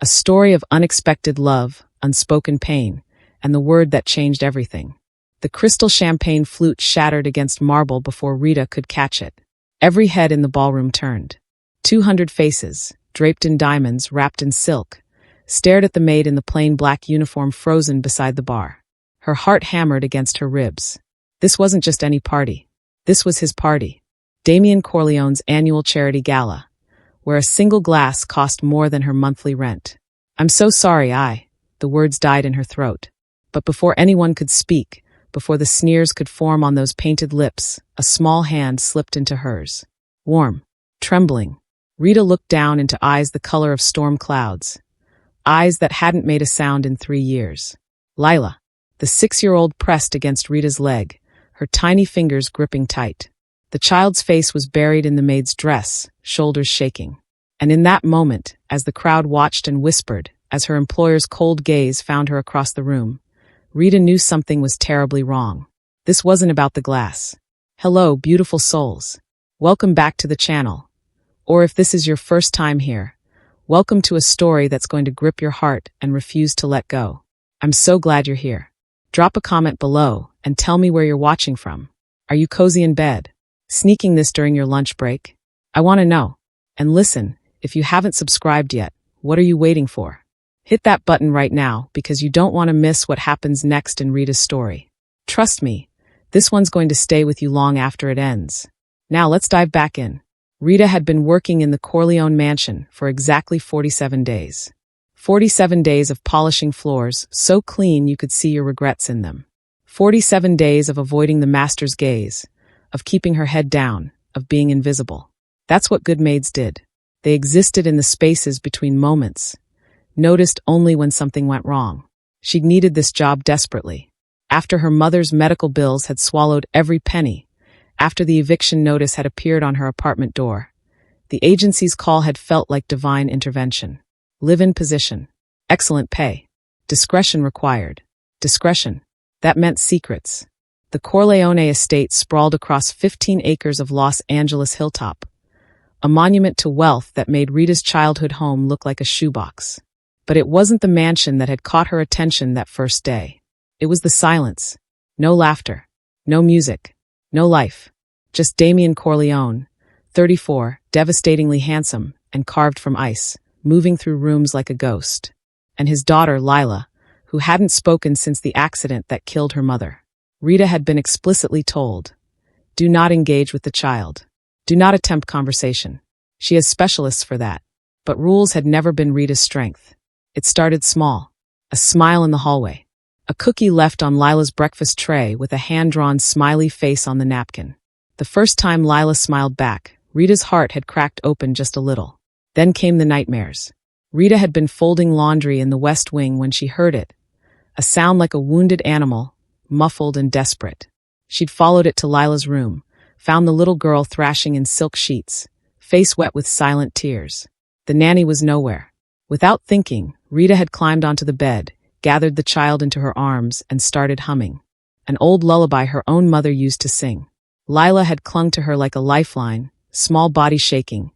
A story of unexpected love, unspoken pain, and the word that changed everything. The crystal champagne flute shattered against marble before Rita could catch it. Every head in the ballroom turned. 200 faces, draped in diamonds, wrapped in silk, stared at the maid in the plain black uniform frozen beside the bar. Her heart hammered against her ribs. This wasn't just any party. This was his party. Damien Corleone's annual charity gala, where a single glass cost more than her monthly rent. "I'm so sorry, the words died in her throat. But before anyone could speak, before the sneers could form on those painted lips, a small hand slipped into hers. Warm, trembling. Rita looked down into eyes the color of storm clouds. Eyes that hadn't made a sound in 3 years. Lila, the 6-year-old, pressed against Rita's leg, her tiny fingers gripping tight. The child's face was buried in the maid's dress, shoulders shaking. And in that moment, as the crowd watched and whispered, as her employer's cold gaze found her across the room, Rita knew something was terribly wrong. This wasn't about the glass. Hello, beautiful souls. Welcome back to the channel. Or if this is your first time here, welcome to a story that's going to grip your heart and refuse to let go. I'm so glad you're here. Drop a comment below and tell me where you're watching from. Are you cozy in bed? Sneaking this during your lunch break? I want to know. And listen, if you haven't subscribed yet, what are you waiting for? Hit that button right now because you don't want to miss what happens next in Rita's story. Trust me, this one's going to stay with you long after it ends. Now let's dive back in. Rita had been working in the Corleone mansion for exactly 47 days. 47 days of polishing floors so clean you could see your regrets in them. 47 days of avoiding the master's gaze, of keeping her head down, of being invisible. That's what good maids did. They existed in the spaces between moments, noticed only when something went wrong. She needed this job desperately. After her mother's medical bills had swallowed every penny, after the eviction notice had appeared on her apartment door, the agency's call had felt like divine intervention. Live-in position. Excellent pay. Discretion required. Discretion. That meant secrets. The Corleone estate sprawled across 15 acres of Los Angeles hilltop, a monument to wealth that made Rita's childhood home look like a shoebox. But it wasn't the mansion that had caught her attention that first day. It was the silence. No laughter. No music. No life. Just Damien Corleone, 34, devastatingly handsome and carved from ice, moving through rooms like a ghost. And his daughter, Lila, who hadn't spoken since the accident that killed her mother. Rita had been explicitly told, do not engage with the child. Do not attempt conversation. She has specialists for that. But rules had never been Rita's strength. It started small. A smile in the hallway. A cookie left on Lila's breakfast tray with a hand-drawn smiley face on the napkin. The first time Lila smiled back, Rita's heart had cracked open just a little. Then came the nightmares. Rita had been folding laundry in the West Wing when she heard it. A sound like a wounded animal, muffled and desperate. She'd followed it to Lila's room, found the little girl thrashing in silk sheets, face wet with silent tears. The nanny was nowhere. Without thinking, Rita had climbed onto the bed, gathered the child into her arms, and started humming. An old lullaby her own mother used to sing. Lila had clung to her like a lifeline, small body shaking,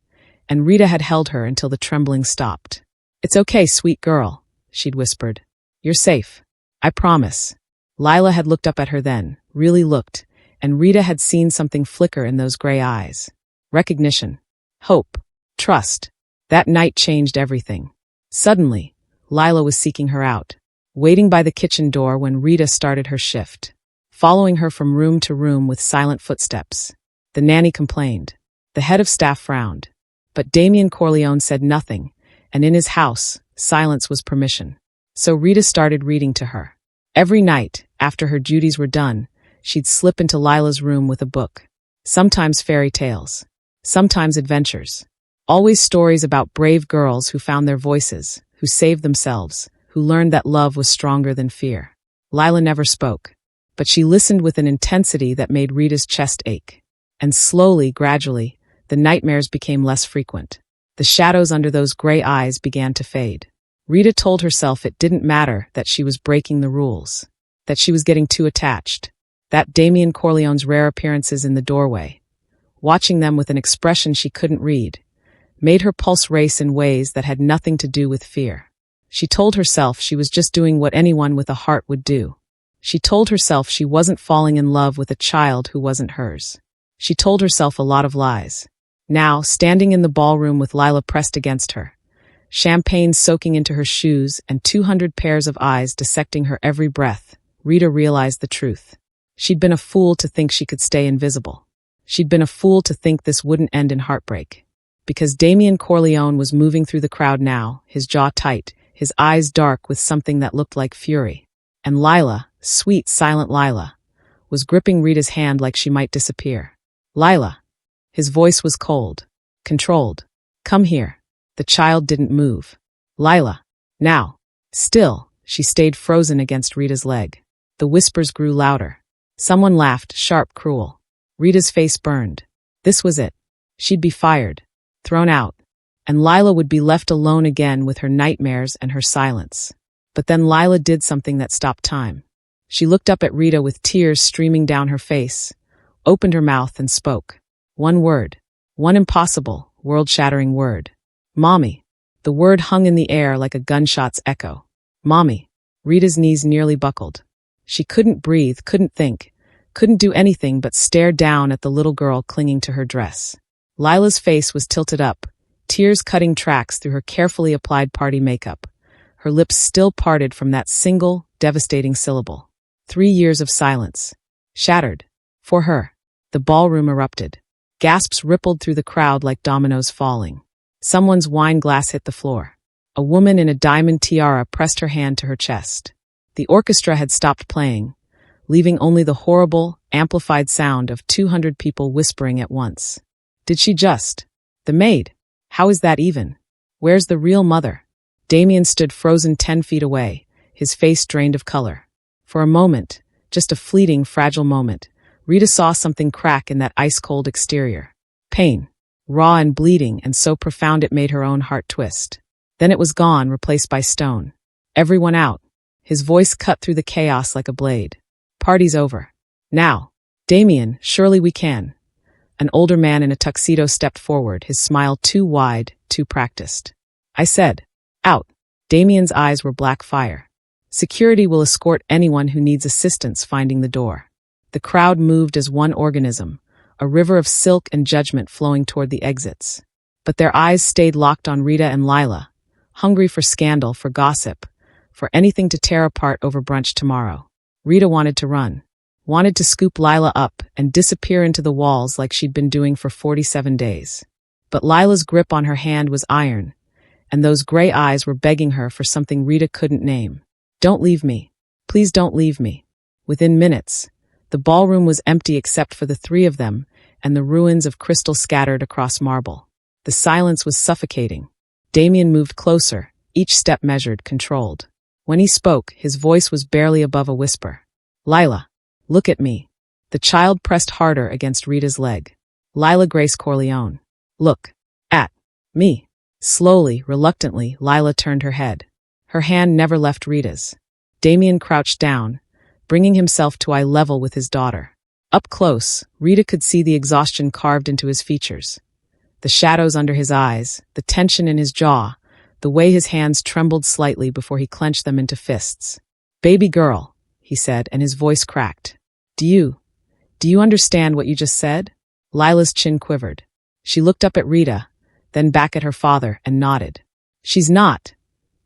and Rita had held her until the trembling stopped. It's okay, sweet girl, she'd whispered. You're safe. I promise. Lila had looked up at her then, really looked, and Rita had seen something flicker in those gray eyes. Recognition. Hope. Trust. That night changed everything. Suddenly, Lila was seeking her out, waiting by the kitchen door when Rita started her shift, following her from room to room with silent footsteps. The nanny complained. The head of staff frowned. But Damien Corleone said nothing, and in his house, silence was permission. So Rita started reading to her. Every night, after her duties were done, she'd slip into Lila's room with a book. Sometimes fairy tales. Sometimes adventures. Always stories about brave girls who found their voices, who saved themselves, who learned that love was stronger than fear. Lila never spoke, but she listened with an intensity that made Rita's chest ache. And slowly, gradually, the nightmares became less frequent. The shadows under those gray eyes began to fade. Rita told herself it didn't matter that she was breaking the rules, that she was getting too attached, that Damien Corleone's rare appearances in the doorway, watching them with an expression she couldn't read, made her pulse race in ways that had nothing to do with fear. She told herself she was just doing what anyone with a heart would do. She told herself she wasn't falling in love with a child who wasn't hers. She told herself a lot of lies. Now, standing in the ballroom with Lila pressed against her, champagne soaking into her shoes and 200 pairs of eyes dissecting her every breath, Rita realized the truth. She'd been a fool to think she could stay invisible. She'd been a fool to think this wouldn't end in heartbreak. Because Damien Corleone was moving through the crowd now, his jaw tight, his eyes dark with something that looked like fury. And Lila, sweet, silent Lila, was gripping Rita's hand like she might disappear. Lila. His voice was cold, controlled. Come here. The child didn't move. Lila. Now. Still, she stayed frozen against Rita's leg. The whispers grew louder. Someone laughed, sharp, cruel. Rita's face burned. This was it. She'd be fired, thrown out, and Lila would be left alone again with her nightmares and her silence. But then Lila did something that stopped time. She looked up at Rita with tears streaming down her face, opened her mouth and spoke. One word. One impossible, world-shattering word. Mommy. The word hung in the air like a gunshot's echo. Mommy. Rita's knees nearly buckled. She couldn't breathe, couldn't think, couldn't do anything but stare down at the little girl clinging to her dress. Lila's face was tilted up, tears cutting tracks through her carefully applied party makeup, her lips still parted from that single, devastating syllable. 3 years of silence. Shattered. For her. The ballroom erupted. Gasps rippled through the crowd like dominoes falling. Someone's wine glass hit the floor. A woman in a diamond tiara pressed her hand to her chest. The orchestra had stopped playing, leaving only the horrible, amplified sound of 200 people whispering at once. Did she just? The maid? How is that even? Where's the real mother? Damien stood frozen 10 feet away, his face drained of color. For a moment, just a fleeting, fragile moment, Rita saw something crack in that ice-cold exterior. Pain. Raw and bleeding, and so profound it made her own heart twist. Then it was gone, replaced by stone. Everyone out. His voice cut through the chaos like a blade. Party's over. Now. Damien, surely we can. An older man in a tuxedo stepped forward, his smile too wide, too practiced. I said, out. Damien's eyes were black fire. Security will escort anyone who needs assistance finding the door. The crowd moved as one organism, a river of silk and judgment flowing toward the exits. But their eyes stayed locked on Rita and Lila, hungry for scandal, for gossip, for anything to tear apart over brunch tomorrow. Rita wanted to run, wanted to scoop Lila up and disappear into the walls like she'd been doing for 47 days. But Lila's grip on her hand was iron, and those gray eyes were begging her for something Rita couldn't name. Don't leave me. Please don't leave me. Within minutes, the ballroom was empty except for the three of them and the ruins of crystal scattered across marble. The silence was suffocating. Damien moved closer, each step measured, controlled. When he spoke, his voice was barely above a whisper. Lila, look at me. The child pressed harder against Rita's leg. Lila Grace Corleone. Look. At. Me. Slowly, reluctantly, Lila turned her head. Her hand never left Rita's. Damien crouched down, bringing himself to eye level with his daughter. Up close, Rita could see the exhaustion carved into his features. The shadows under his eyes, the tension in his jaw, the way his hands trembled slightly before he clenched them into fists. Baby girl, he said, and his voice cracked. Do you understand what you just said? Lila's chin quivered. She looked up at Rita, then back at her father, and nodded. She's not.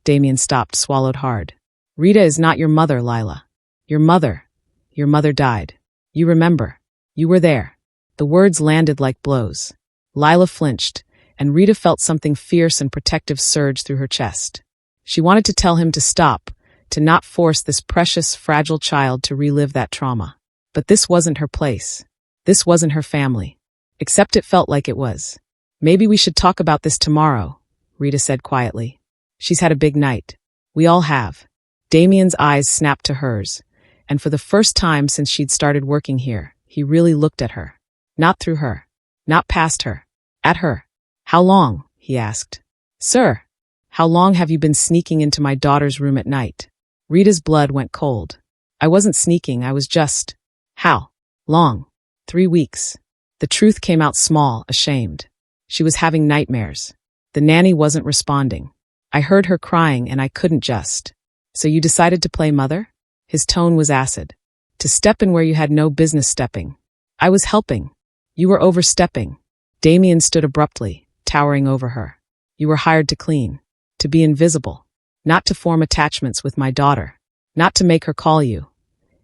Damien stopped, swallowed hard. Rita is not your mother, Lila. Your mother died. You remember. You were there. The words landed like blows. Lila flinched, and Rita felt something fierce and protective surge through her chest. She wanted to tell him to stop, to not force this precious, fragile child to relive that trauma. But this wasn't her place. This wasn't her family. Except it felt like it was. Maybe we should talk about this tomorrow, Rita said quietly. She's had a big night. We all have. Damien's eyes snapped to hers, and for the first time since she'd started working here, he really looked at her. Not through her. Not past her. At her. How long? He asked. Sir, how long have you been sneaking into my daughter's room at night? Rita's blood went cold. I wasn't sneaking, I was just... How? Long. 3 weeks. The truth came out small, ashamed. She was having nightmares. The nanny wasn't responding. I heard her crying and I couldn't just. So you decided to play mother? His tone was acid. To step in where you had no business stepping. I was helping. You were overstepping. Damien stood abruptly, towering over her. You were hired to clean. To be invisible. Not to form attachments with my daughter. Not to make her call you.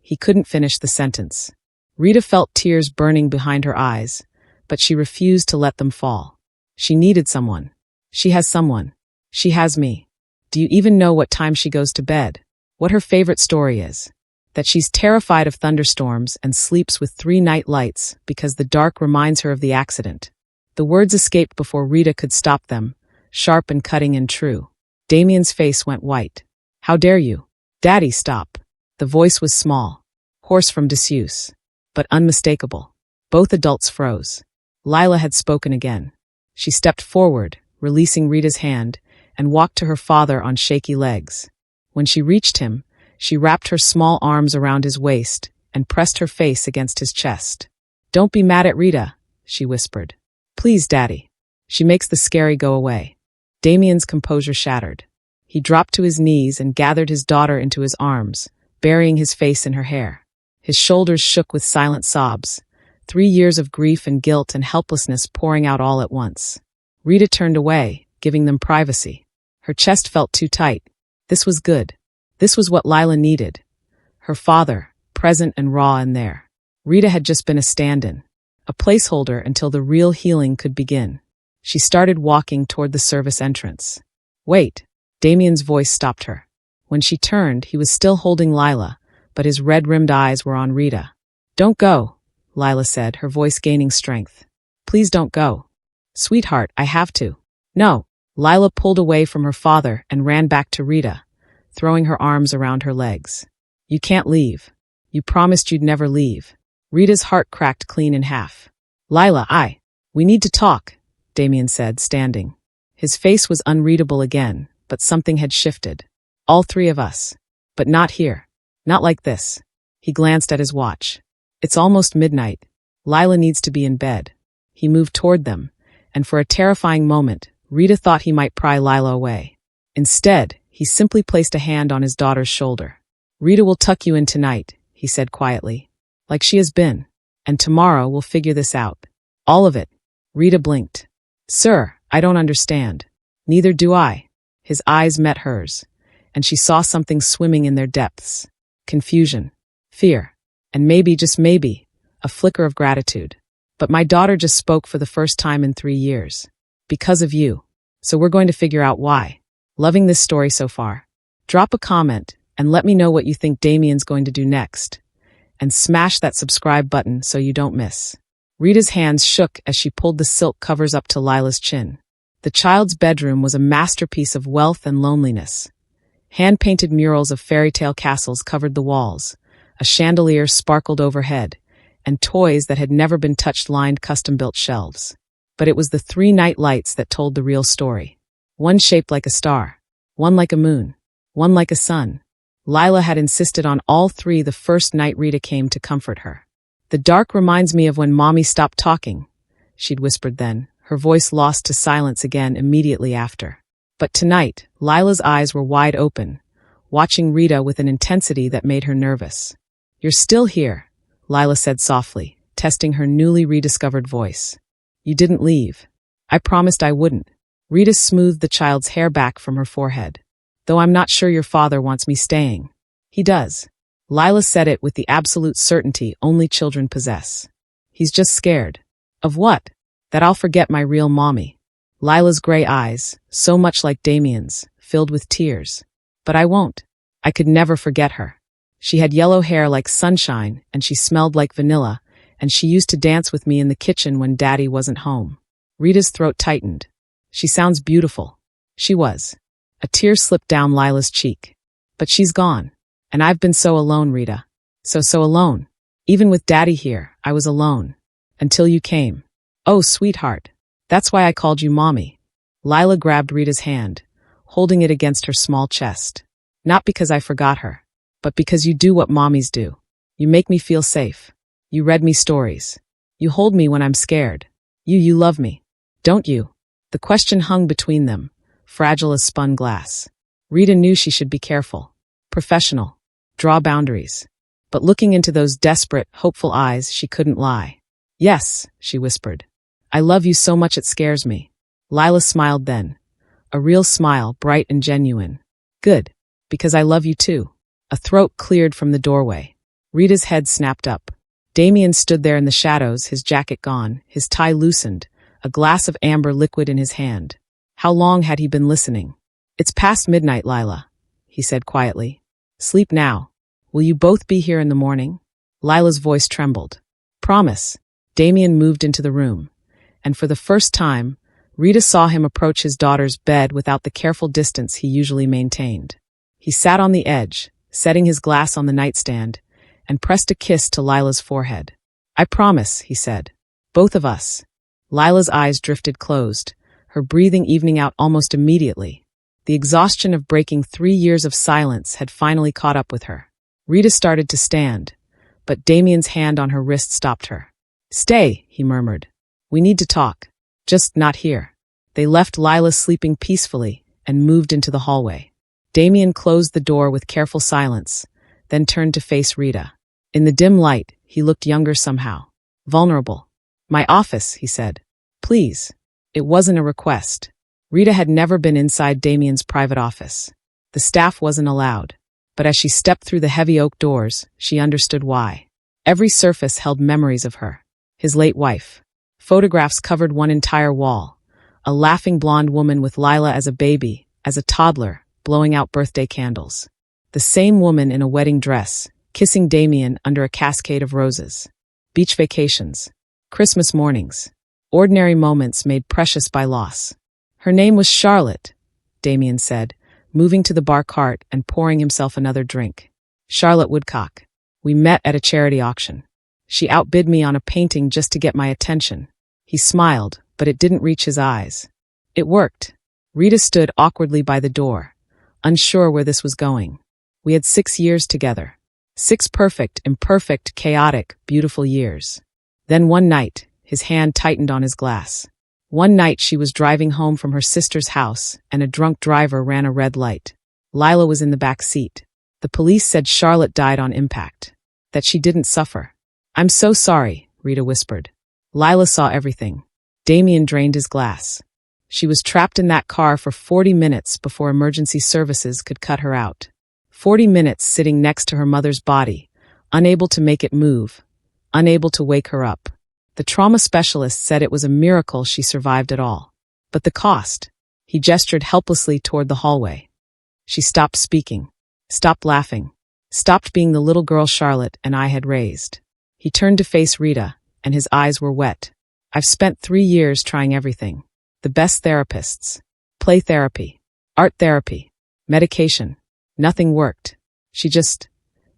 He couldn't finish the sentence. Rita felt tears burning behind her eyes, but she refused to let them fall. She needed someone. She has someone. She has me. Do you even know what time she goes to bed? What her favorite story is? That she's terrified of thunderstorms and sleeps with 3 night lights because the dark reminds her of the accident. The words escaped before Rita could stop them, sharp and cutting and true. Damien's face went white. How dare you? Daddy, stop. The voice was small, hoarse from disuse, but unmistakable. Both adults froze. Lila had spoken again. She stepped forward, releasing Rita's hand, and walked to her father on shaky legs. When she reached him, she wrapped her small arms around his waist and pressed her face against his chest. Don't be mad at Rita, she whispered. Please, Daddy. She makes the scary go away. Damien's composure shattered. He dropped to his knees and gathered his daughter into his arms, burying his face in her hair. His shoulders shook with silent sobs, 3 years of grief and guilt and helplessness pouring out all at once. Rita turned away, giving them privacy. Her chest felt too tight. This was good. This was what Lila needed. Her father, present and raw in there. Rita had just been a stand-in, a placeholder until the real healing could begin. She started walking toward the service entrance. Wait, Damien's voice stopped her. When she turned, he was still holding Lila, but his red-rimmed eyes were on Rita. Don't go, Lila said, her voice gaining strength. Please don't go. Sweetheart, I have to. No. Lila pulled away from her father and ran back to Rita, throwing her arms around her legs. You can't leave. You promised you'd never leave. Rita's heart cracked clean in half. Lila, we need to talk, Damien said, standing. His face was unreadable again, but something had shifted. All 3 of us. But not here. Not like this. He glanced at his watch. It's almost midnight. Lila needs to be in bed. He moved toward them, and for a terrifying moment, Rita thought he might pry Lila away. Instead, he simply placed a hand on his daughter's shoulder. Rita will tuck you in tonight, he said quietly. Like she has been. And tomorrow we'll figure this out. All of it. Rita blinked. Sir, I don't understand. Neither do I. His eyes met hers, and she saw something swimming in their depths. Confusion. Fear. And maybe, just maybe, a flicker of gratitude. But my daughter just spoke for the first time in 3 years. Because of you. So we're going to figure out why. Loving this story so far. Drop a comment and let me know what you think Damien's going to do next. And smash that subscribe button so you don't miss. Rita's hands shook as she pulled the silk covers up to Lila's chin. The child's bedroom was a masterpiece of wealth and loneliness. Hand-painted murals of fairy tale castles covered the walls. A chandelier sparkled overhead, and toys that had never been touched lined custom-built shelves. But it was the 3 night lights that told the real story. One shaped like a star, one like a moon, one like a sun. Lila had insisted on all 3 the first night Rita came to comfort her. The dark reminds me of when Mommy stopped talking, she'd whispered then, her voice lost to silence again immediately after. But tonight, Lila's eyes were wide open, watching Rita with an intensity that made her nervous. You're still here, Lila said softly, testing her newly rediscovered voice. You didn't leave. I promised I wouldn't. Rita smoothed the child's hair back from her forehead. Though I'm not sure your father wants me staying. He does. Lila said it with the absolute certainty only children possess. He's just scared. Of what? That I'll forget my real mommy. Lila's gray eyes, so much like Damien's, filled with tears. But I won't. I could never forget her. She had yellow hair like sunshine, and she smelled like vanilla, and she used to dance with me in the kitchen when Daddy wasn't home. Rita's throat tightened. She sounds beautiful. She was. A tear slipped down Lila's cheek. But she's gone. And I've been so alone, Rita. So alone. Even with Daddy here, I was alone. Until you came. Oh, sweetheart. That's why I called you Mommy. Lila grabbed Rita's hand, holding it against her small chest. Not because I forgot her, but because you do what mommies do. You make me feel safe. You read me stories. You hold me when I'm scared. You love me. Don't you? The question hung between them, fragile as spun glass. Rita knew she should be careful, professional, draw boundaries. But looking into those desperate, hopeful eyes, she couldn't lie. "Yes," she whispered. "I love you so much it scares me." Lila smiled then. A real smile, bright and genuine. "Good. Because I love you too." A throat cleared from the doorway. Rita's head snapped up. Damien stood there in the shadows, his jacket gone, his tie loosened, a glass of amber liquid in his hand. How long had he been listening? "It's past midnight, Lila," he said quietly. "Sleep now. Will you both be here in the morning?" Lila's voice trembled. "Promise." Damien moved into the room, and for the first time, Rita saw him approach his daughter's bed without the careful distance he usually maintained. He sat on the edge, setting his glass on the nightstand, and pressed a kiss to Lila's forehead. "I promise," he said. "Both of us." Lila's eyes drifted closed, her breathing evening out almost immediately. The exhaustion of breaking 3 years of silence had finally caught up with her. Rita started to stand, but Damien's hand on her wrist stopped her. "Stay," he murmured. "We need to talk. Just not here." They left Lila sleeping peacefully and moved into the hallway. Damien closed the door with careful silence, then turned to face Rita. In the dim light, he looked younger somehow. Vulnerable. "My office," he said. "Please." It wasn't a request. Rita had never been inside Damien's private office. The staff wasn't allowed. But as she stepped through the heavy oak doors, she understood why. Every surface held memories of her. His late wife. Photographs covered one entire wall. A laughing blonde woman with Lila as a baby, as a toddler, blowing out birthday candles. The same woman in a wedding dress, kissing Damien under a cascade of roses. Beach vacations. Christmas mornings. Ordinary moments made precious by loss. "Her name was Charlotte," Damien said, moving to the bar cart and pouring himself another drink. "Charlotte Woodcock. We met at a charity auction. She outbid me on a painting just to get my attention." He smiled, but it didn't reach his eyes. It worked. Rita stood awkwardly by the door, unsure where this was going. We had 6 years together. 6 perfect, imperfect, chaotic, beautiful years. Then one night, his hand tightened on his glass. One night she was driving home from her sister's house, and a drunk driver ran a red light. Lila was in the back seat. The police said Charlotte died on impact. That she didn't suffer. "I'm so sorry," Rita whispered. Lila saw everything. Damien drained his glass. She was trapped in that car for 40 minutes before emergency services could cut her out. 40 minutes sitting next to her mother's body, unable to make it move, unable to wake her up. The trauma specialist said it was a miracle she survived at all. But the cost? He gestured helplessly toward the hallway. She stopped speaking, stopped laughing, stopped being the little girl Charlotte and I had raised. He turned to face Rita, and his eyes were wet. "I've spent 3 years trying everything. The best therapists. Play therapy, art therapy, medication. Nothing worked. She just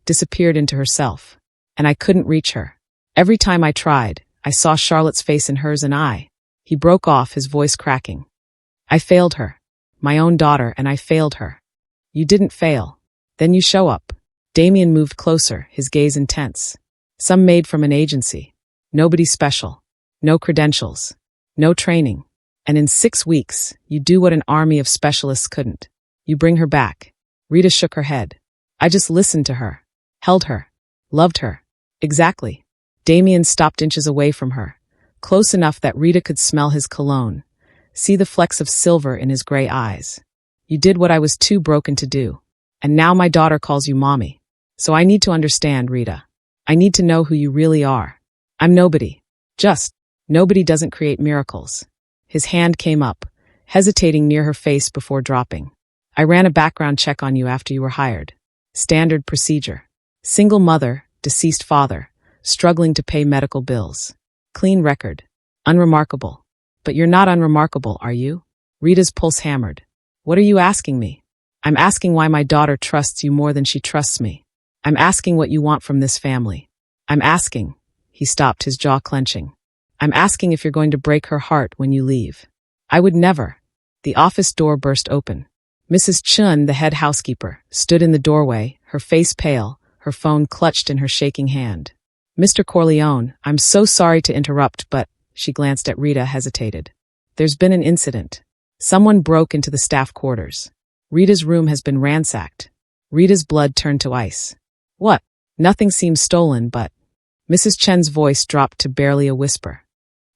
disappeared into herself. And I couldn't reach her. Every time I tried, I saw Charlotte's face in hers and I." He broke off, his voice cracking. "I failed her. My own daughter, and I failed her." "You didn't fail. Then you show up." Damien moved closer, his gaze intense. "Some maid from an agency. Nobody special. No credentials. No training. And in 6 weeks, you do what an army of specialists couldn't. You bring her back." Rita shook her head. "I just listened to her. Held her. Loved her." "Exactly." Damien stopped inches away from her, close enough that Rita could smell his cologne, see the flecks of silver in his gray eyes. "You did what I was too broken to do. And now my daughter calls you mommy. So I need to understand, Rita. I need to know who you really are. I'm nobody. Just, nobody doesn't create miracles." His hand came up, hesitating near her face before dropping. "I ran a background check on you after you were hired. Standard procedure. Single mother, deceased father, struggling to pay medical bills. Clean record. Unremarkable. But you're not unremarkable, are you?" Rita's pulse hammered. "What are you asking me?" "I'm asking why my daughter trusts you more than she trusts me. I'm asking what you want from this family. I'm asking." He stopped, his jaw clenching. "I'm asking if you're going to break her heart when you leave." "I would never." The office door burst open. Mrs. Chun, the head housekeeper, stood in the doorway, her face pale, her phone clutched in her shaking hand. "Mr. Corleone, I'm so sorry to interrupt, but," she glanced at Rita, hesitated. "There's been an incident." Someone broke into the staff quarters. Rita's room has been ransacked. Rita's blood turned to ice. What? Nothing seems stolen, but... Mrs. Chen's voice dropped to barely a whisper.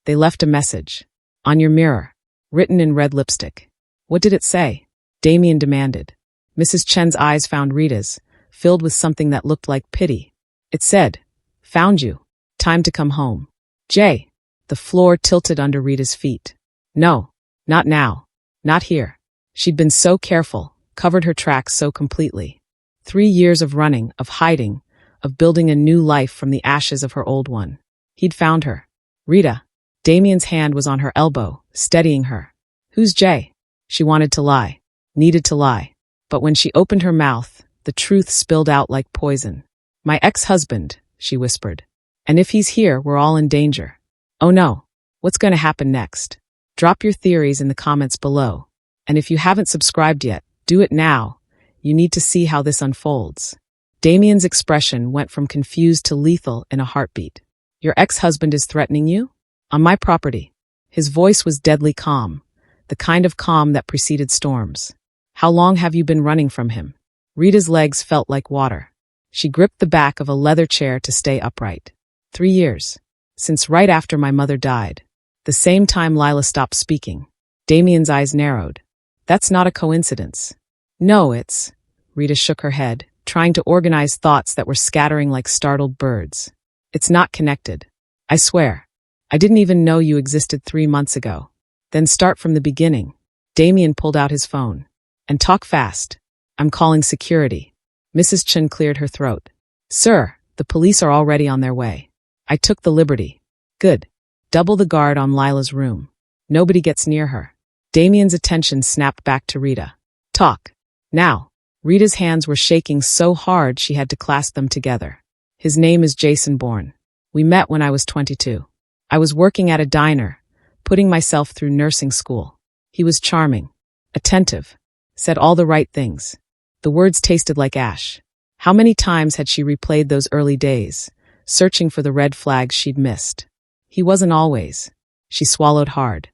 They left a message. On your mirror. Written in red lipstick. What did it say? Damien demanded. Mrs. Chen's eyes found Rita's, filled with something that looked like pity. It said, Found you. Time to come home. Jay. The floor tilted under Rita's feet. No. Not now. Not here. She'd been so careful, covered her tracks so completely. 3 years of running, of hiding, of building a new life from the ashes of her old one. He'd found her. Rita. Damien's hand was on her elbow, steadying her. Who's Jay? She wanted to lie. Needed to lie. But when she opened her mouth, the truth spilled out like poison. My ex-husband, she whispered. And if he's here, we're all in danger. Oh no. What's going to happen next? Drop your theories in the comments below. And if you haven't subscribed yet, do it now. You need to see how this unfolds. Damien's expression went from confused to lethal in a heartbeat. Your ex-husband is threatening you? On my property. His voice was deadly calm, the kind of calm that preceded storms. How long have you been running from him? Rita's legs felt like water. She gripped the back of a leather chair to stay upright. 3 years. Since right after my mother died. The same time Lila stopped speaking. Damien's eyes narrowed. That's not a coincidence. No, it's... Rita shook her head, trying to organize thoughts that were scattering like startled birds. It's not connected. I swear. I didn't even know you existed 3 months ago. Then start from the beginning. Damien pulled out his phone. And talk fast. I'm calling security. Mrs. Chen cleared her throat. Sir, the police are already on their way. I took the liberty. Good. Double the guard on Lila's room. Nobody gets near her. Damien's attention snapped back to Rita. Talk. Now. Rita's hands were shaking so hard she had to clasp them together. His name is Jason Bourne. We met when I was 22. I was working at a diner, putting myself through nursing school. He was charming, attentive, said all the right things. The words tasted like ash. How many times had she replayed those early days, searching for the red flags she'd missed? He wasn't always. She swallowed hard.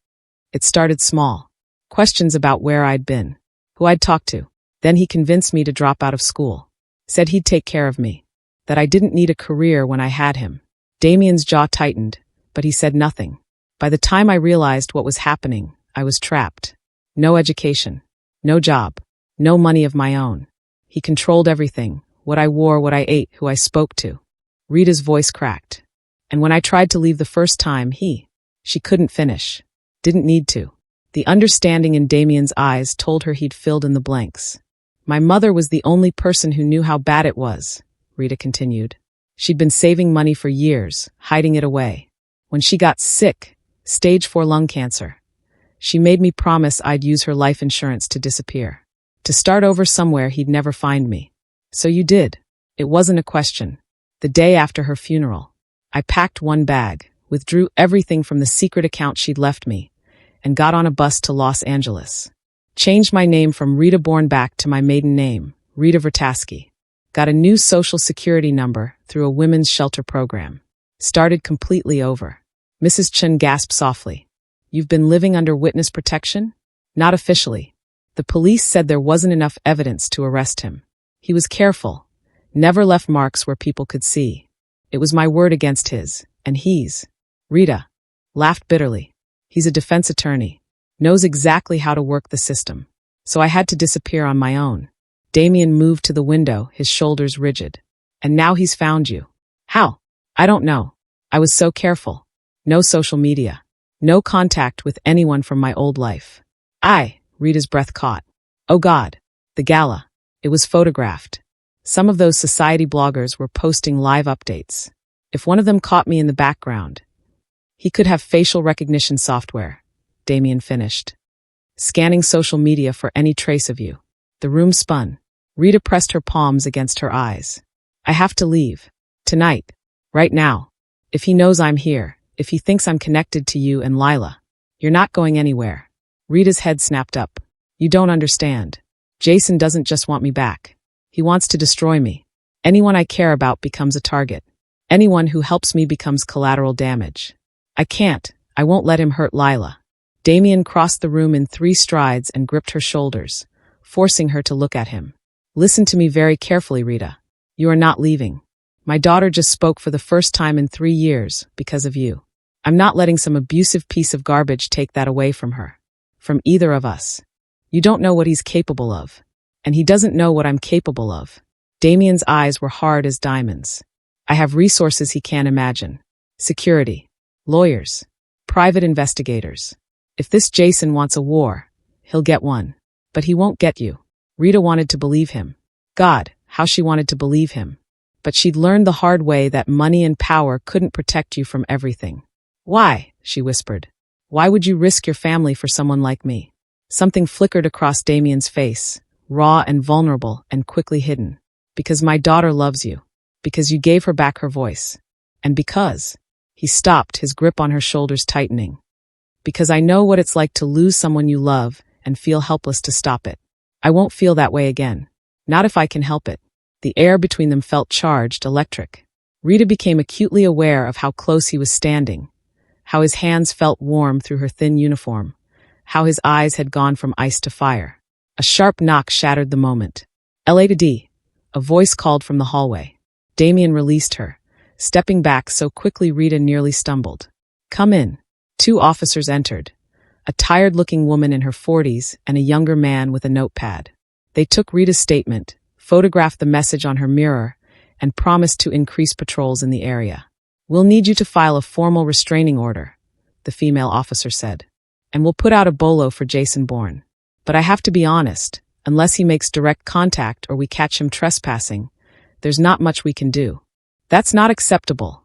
It started small. Questions about where I'd been, who I'd talked to. Then he convinced me to drop out of school. Said he'd take care of me. That I didn't need a career when I had him. Damien's jaw tightened, but he said nothing. By the time I realized what was happening, I was trapped. No education. No job. No money of my own. He controlled everything. What I wore, what I ate, who I spoke to. Rita's voice cracked. And when I tried to leave the first time, she couldn't finish. Didn't need to. The understanding in Damien's eyes told her he'd filled in the blanks. My mother was the only person who knew how bad it was, Rita continued. She'd been saving money for years, hiding it away. When she got sick, stage 4 lung cancer, she made me promise I'd use her life insurance to disappear. To start over somewhere he'd never find me. So you did. It wasn't a question. The day after her funeral, I packed one bag, withdrew everything from the secret account she'd left me, and got on a bus to Los Angeles. Changed my name from Rita Bourne back to my maiden name, Rita Vertasky. Got a new social security number through a women's shelter program. Started completely over. Mrs. Chen gasped softly. You've been living under witness protection? Not officially. The police said there wasn't enough evidence to arrest him. He was careful. Never left marks where people could see. It was my word against his, and he's. Rita laughed bitterly. He's a defense attorney. Knows exactly how to work the system. So I had to disappear on my own. Damien moved to the window, his shoulders rigid. And now he's found you. How? I don't know. I was so careful. No social media. No contact with anyone from my old life. Rita's breath caught. Oh God. The gala. It was photographed. Some of those society bloggers were posting live updates. If one of them caught me in the background, he could have facial recognition software. Damien finished. Scanning social media for any trace of you. The room spun. Rita pressed her palms against her eyes. I have to leave. Tonight. Right now. If he knows I'm here, if he thinks I'm connected to you and Lila, you're not going anywhere. Rita's head snapped up. You don't understand. Jason doesn't just want me back. He wants to destroy me. Anyone I care about becomes a target. Anyone who helps me becomes collateral damage. I won't let him hurt Lila. Damien crossed the room in 3 strides and gripped her shoulders, forcing her to look at him. Listen to me very carefully, Rita. You are not leaving. My daughter just spoke for the first time in 3 years because of you. I'm not letting some abusive piece of garbage take that away from her. From either of us. You don't know what he's capable of. And he doesn't know what I'm capable of. Damien's eyes were hard as diamonds. I have resources he can't imagine. Security. Lawyers. Private investigators. If this Jason wants a war, he'll get one. But he won't get you. Rita wanted to believe him. God, how she wanted to believe him. But she'd learned the hard way that money and power couldn't protect you from everything. Why? She whispered. Why would you risk your family for someone like me? Something flickered across Damien's face, raw and vulnerable and quickly hidden. Because my daughter loves you. Because you gave her back her voice. And because... He stopped, his grip on her shoulders tightening. Because I know what it's like to lose someone you love and feel helpless to stop it. I won't feel that way again. Not if I can help it. The air between them felt charged, electric. Rita became acutely aware of how close he was standing, how his hands felt warm through her thin uniform, how his eyes had gone from ice to fire. A sharp knock shattered the moment. LA-D. A voice called from the hallway. Damien released her, stepping back so quickly Rita nearly stumbled. Come in. 2 officers entered. A tired-looking woman in her 40s and a younger man with a notepad. They took Rita's statement, photographed the message on her mirror, and promised to increase patrols in the area. We'll need you to file a formal restraining order, the female officer said. And we'll put out a bolo for Jason Bourne. But I have to be honest, unless he makes direct contact or we catch him trespassing, there's not much we can do. That's not acceptable,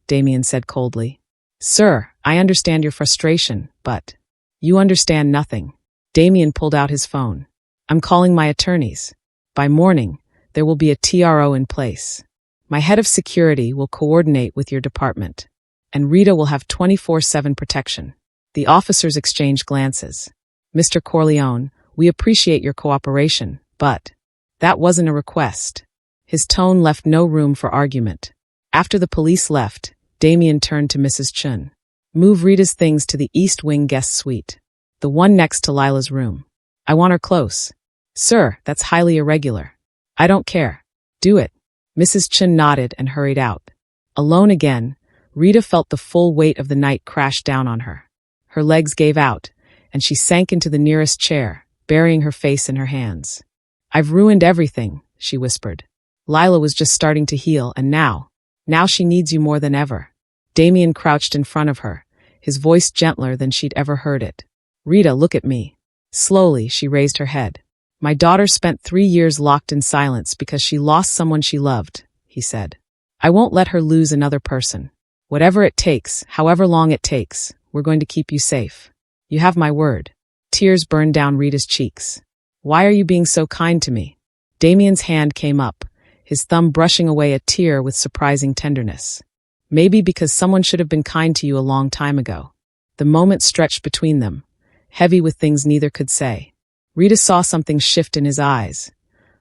Damien said coldly. Sir, I understand your frustration, but... You understand nothing. Damien pulled out his phone. I'm calling my attorneys. By morning, there will be a TRO in place. My head of security will coordinate with your department. And Rita will have 24/7 protection. The officers exchanged glances. Mr. Corleone, we appreciate your cooperation, but... That wasn't a request. His tone left no room for argument. After the police left, Damien turned to Mrs. Chun. Move Rita's things to the East Wing guest suite. The one next to Lila's room. I want her close. Sir, that's highly irregular. I don't care. Do it. Mrs. Chun nodded and hurried out. Alone again, Rita felt the full weight of the night crash down on her. Her legs gave out, and she sank into the nearest chair, burying her face in her hands. I've ruined everything, she whispered. Lila was just starting to heal, and now she needs you more than ever. Damien crouched in front of her, his voice gentler than she'd ever heard it. Rita, look at me. Slowly, she raised her head. My daughter spent 3 years locked in silence because she lost someone she loved, he said. I won't let her lose another person. Whatever it takes, however long it takes, we're going to keep you safe. You have my word. Tears burned down Rita's cheeks. Why are you being so kind to me? Damien's hand came up, his thumb brushing away a tear with surprising tenderness. Maybe because someone should have been kind to you a long time ago. The moment stretched between them, heavy with things neither could say. Rita saw something shift in his eyes,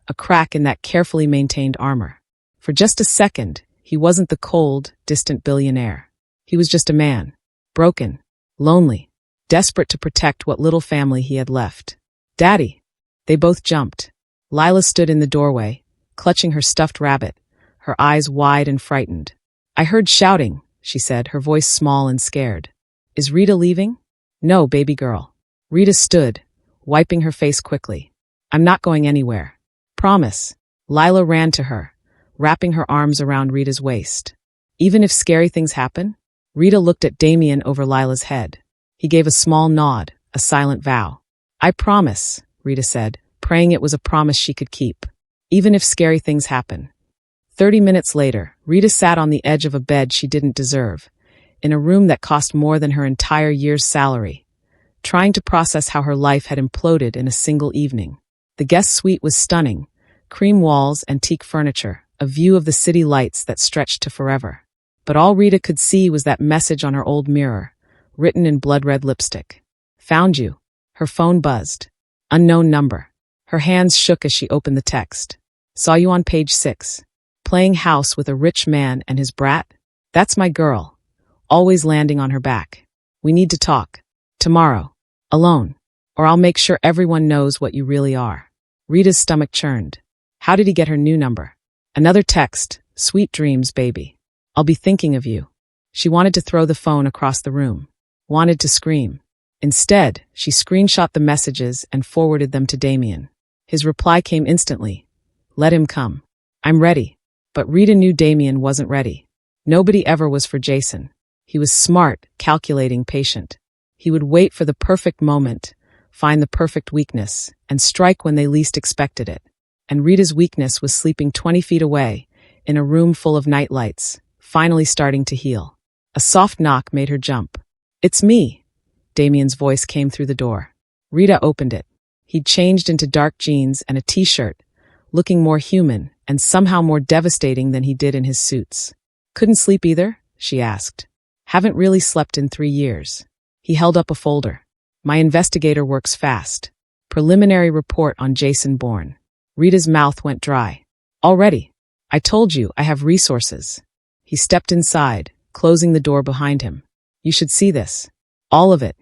a crack in that carefully maintained armor. For just a second, he wasn't the cold, distant billionaire. He was just a man, broken, lonely, desperate to protect what little family he had left. Daddy! They both jumped. Lila stood in the doorway, clutching her stuffed rabbit, her eyes wide and frightened. I heard shouting, she said, her voice small and scared. Is Rita leaving? No, baby girl. Rita stood, wiping her face quickly. I'm not going anywhere. Promise. Lila ran to her, wrapping her arms around Rita's waist. Even if scary things happen? Rita looked at Damien over Lila's head. He gave a small nod, a silent vow. I promise, Rita said, praying it was a promise she could keep. Even if scary things happen. 30 minutes later, Rita sat on the edge of a bed she didn't deserve, in a room that cost more than her entire year's salary, trying to process how her life had imploded in a single evening. The guest suite was stunning, cream walls, antique furniture, a view of the city lights that stretched to forever. But all Rita could see was that message on her old mirror, written in blood-red lipstick. Found you. Her phone buzzed. Unknown number. Her hands shook as she opened the text. Saw you on page 6. Playing house with a rich man and his brat? That's my girl. Always landing on her back. We need to talk. Tomorrow. Alone. Or I'll make sure everyone knows what you really are. Rita's stomach churned. How did he get her new number? Another text. Sweet dreams, baby. I'll be thinking of you. She wanted to throw the phone across the room. Wanted to scream. Instead, she screenshot the messages and forwarded them to Damien. His reply came instantly. Let him come. I'm ready. But Rita knew Damien wasn't ready. Nobody ever was for Jason. He was smart, calculating, patient. He would wait for the perfect moment, find the perfect weakness, and strike when they least expected it. And Rita's weakness was sleeping 20 feet away, in a room full of nightlights, finally starting to heal. A soft knock made her jump. It's me. Damien's voice came through the door. Rita opened it. He'd changed into dark jeans and a t-shirt, looking more human and somehow more devastating than he did in his suits. Couldn't sleep either? She asked. Haven't really slept in 3 years. He held up a folder. My investigator works fast. Preliminary report on Jason Bourne. Rita's mouth went dry. Already. I told you, I have resources. He stepped inside, closing the door behind him. You should see this. All of it.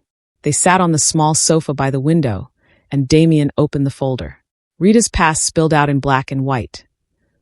They sat on the small sofa by the window, and Damien opened the folder. Rita's past spilled out in black and white.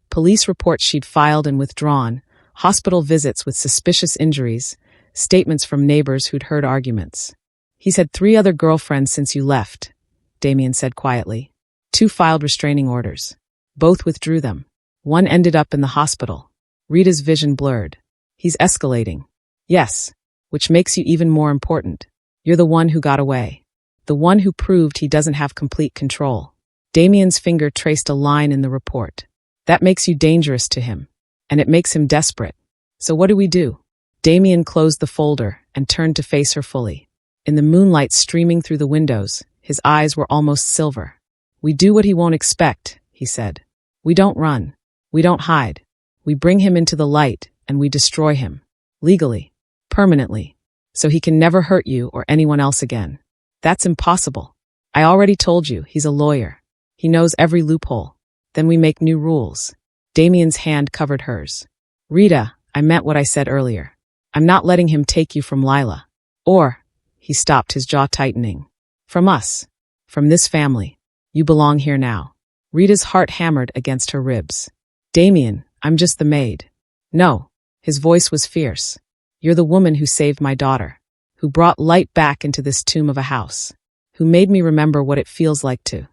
Police reports she'd filed and withdrawn, hospital visits with suspicious injuries, statements from neighbors who'd heard arguments. He's had 3 other girlfriends since you left, Damien said quietly. 2 filed restraining orders. Both withdrew them. 1 ended up in the hospital. Rita's vision blurred. He's escalating. Yes, which makes you even more important. You're the one who got away. The one who proved he doesn't have complete control. Damien's finger traced a line in the report. That makes you dangerous to him. And it makes him desperate. So what do we do? Damien closed the folder and turned to face her fully. In the moonlight streaming through the windows, his eyes were almost silver. We do what he won't expect, he said. We don't run. We don't hide. We bring him into the light and we destroy him. Legally. Permanently. So he can never hurt you or anyone else again. That's impossible. I already told you, he's a lawyer. He knows every loophole. Then we make new rules. Damien's hand covered hers. Rita, I meant what I said earlier. I'm not letting him take you from Lila. Or, he stopped, his jaw tightening. From us. From this family. You belong here now. Rita's heart hammered against her ribs. Damien, I'm just the maid. No. His voice was fierce. You're the woman who saved my daughter. Who brought light back into this tomb of a house. Who made me remember what it feels like to.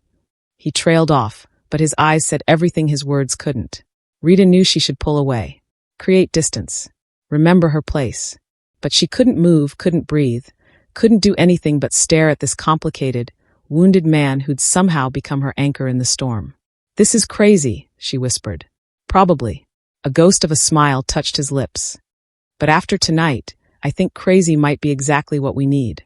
He trailed off, but his eyes said everything his words couldn't. Rita knew she should pull away. Create distance. Remember her place. But she couldn't move, couldn't breathe, couldn't do anything but stare at this complicated, wounded man who'd somehow become her anchor in the storm. This is crazy, she whispered. Probably. A ghost of a smile touched his lips. But after tonight, I think crazy might be exactly what we need.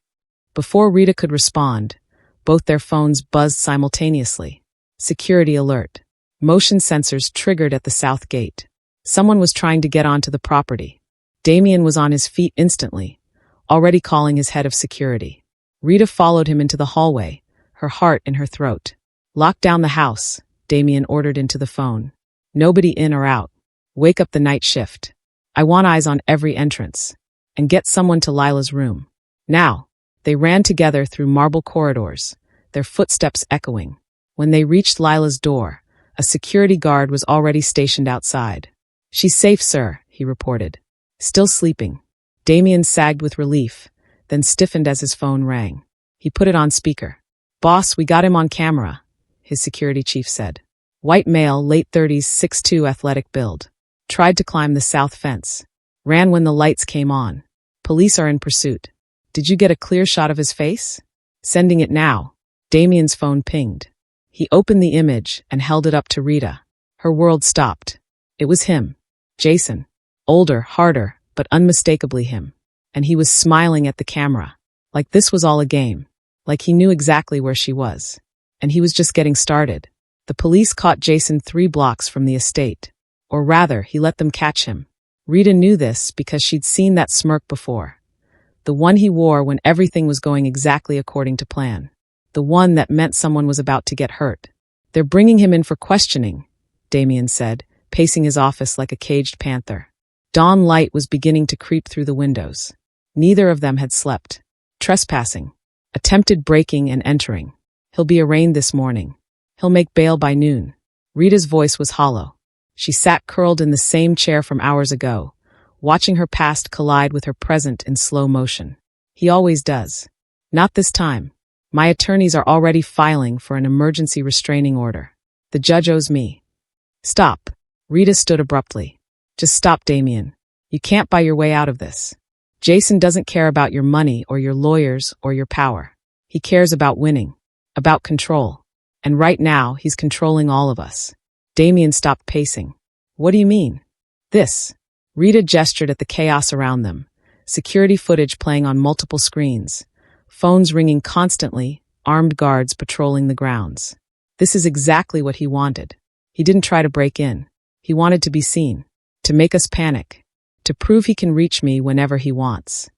Before Rita could respond, both their phones buzzed simultaneously. Security alert. Motion sensors triggered at the south gate. Someone was trying to get onto the property. Damien was on his feet instantly, already calling his head of security. Rita followed him into the hallway, her heart in her throat. Lock down the house, Damien ordered into the phone. Nobody in or out. Wake up the night shift. I want eyes on every entrance. And get someone to Lila's room. Now. They ran together through marble corridors, their footsteps echoing. When they reached Lila's door, a security guard was already stationed outside. She's safe, sir, he reported. Still sleeping. Damien sagged with relief, then stiffened as his phone rang. He put it on speaker. Boss, we got him on camera, his security chief said. White male, late 30s, 6'2", athletic build. Tried to climb the south fence. Ran when the lights came on. Police are in pursuit. Did you get a clear shot of his face? Sending it now. Damien's phone pinged. He opened the image and held it up to Rita. Her world stopped. It was him. Jason. Older, harder, but unmistakably him. And he was smiling at the camera. Like this was all a game. Like he knew exactly where she was. And he was just getting started. The police caught Jason 3 blocks from the estate. Or rather, he let them catch him. Rita knew this because she'd seen that smirk before. The one he wore when everything was going exactly according to plan. The one that meant someone was about to get hurt. They're bringing him in for questioning, Damien said, pacing his office like a caged panther. Dawn light was beginning to creep through the windows. Neither of them had slept. Trespassing. Attempted breaking and entering. He'll be arraigned this morning. He'll make bail by noon. Rita's voice was hollow. She sat curled in the same chair from hours ago, watching her past collide with her present in slow motion. He always does. Not this time. My attorneys are already filing for an emergency restraining order. The judge owes me. Stop. Rita stood abruptly. Just stop, Damien. You can't buy your way out of this. Jason doesn't care about your money or your lawyers or your power. He cares about winning, about control. And right now, he's controlling all of us. Damien stopped pacing. What do you mean? This. Rita gestured at the chaos around them. Security footage playing on multiple screens. Phones ringing constantly, armed guards patrolling the grounds. This is exactly what he wanted. He didn't try to break in. He wanted to be seen. To make us panic. To prove he can reach me whenever he wants.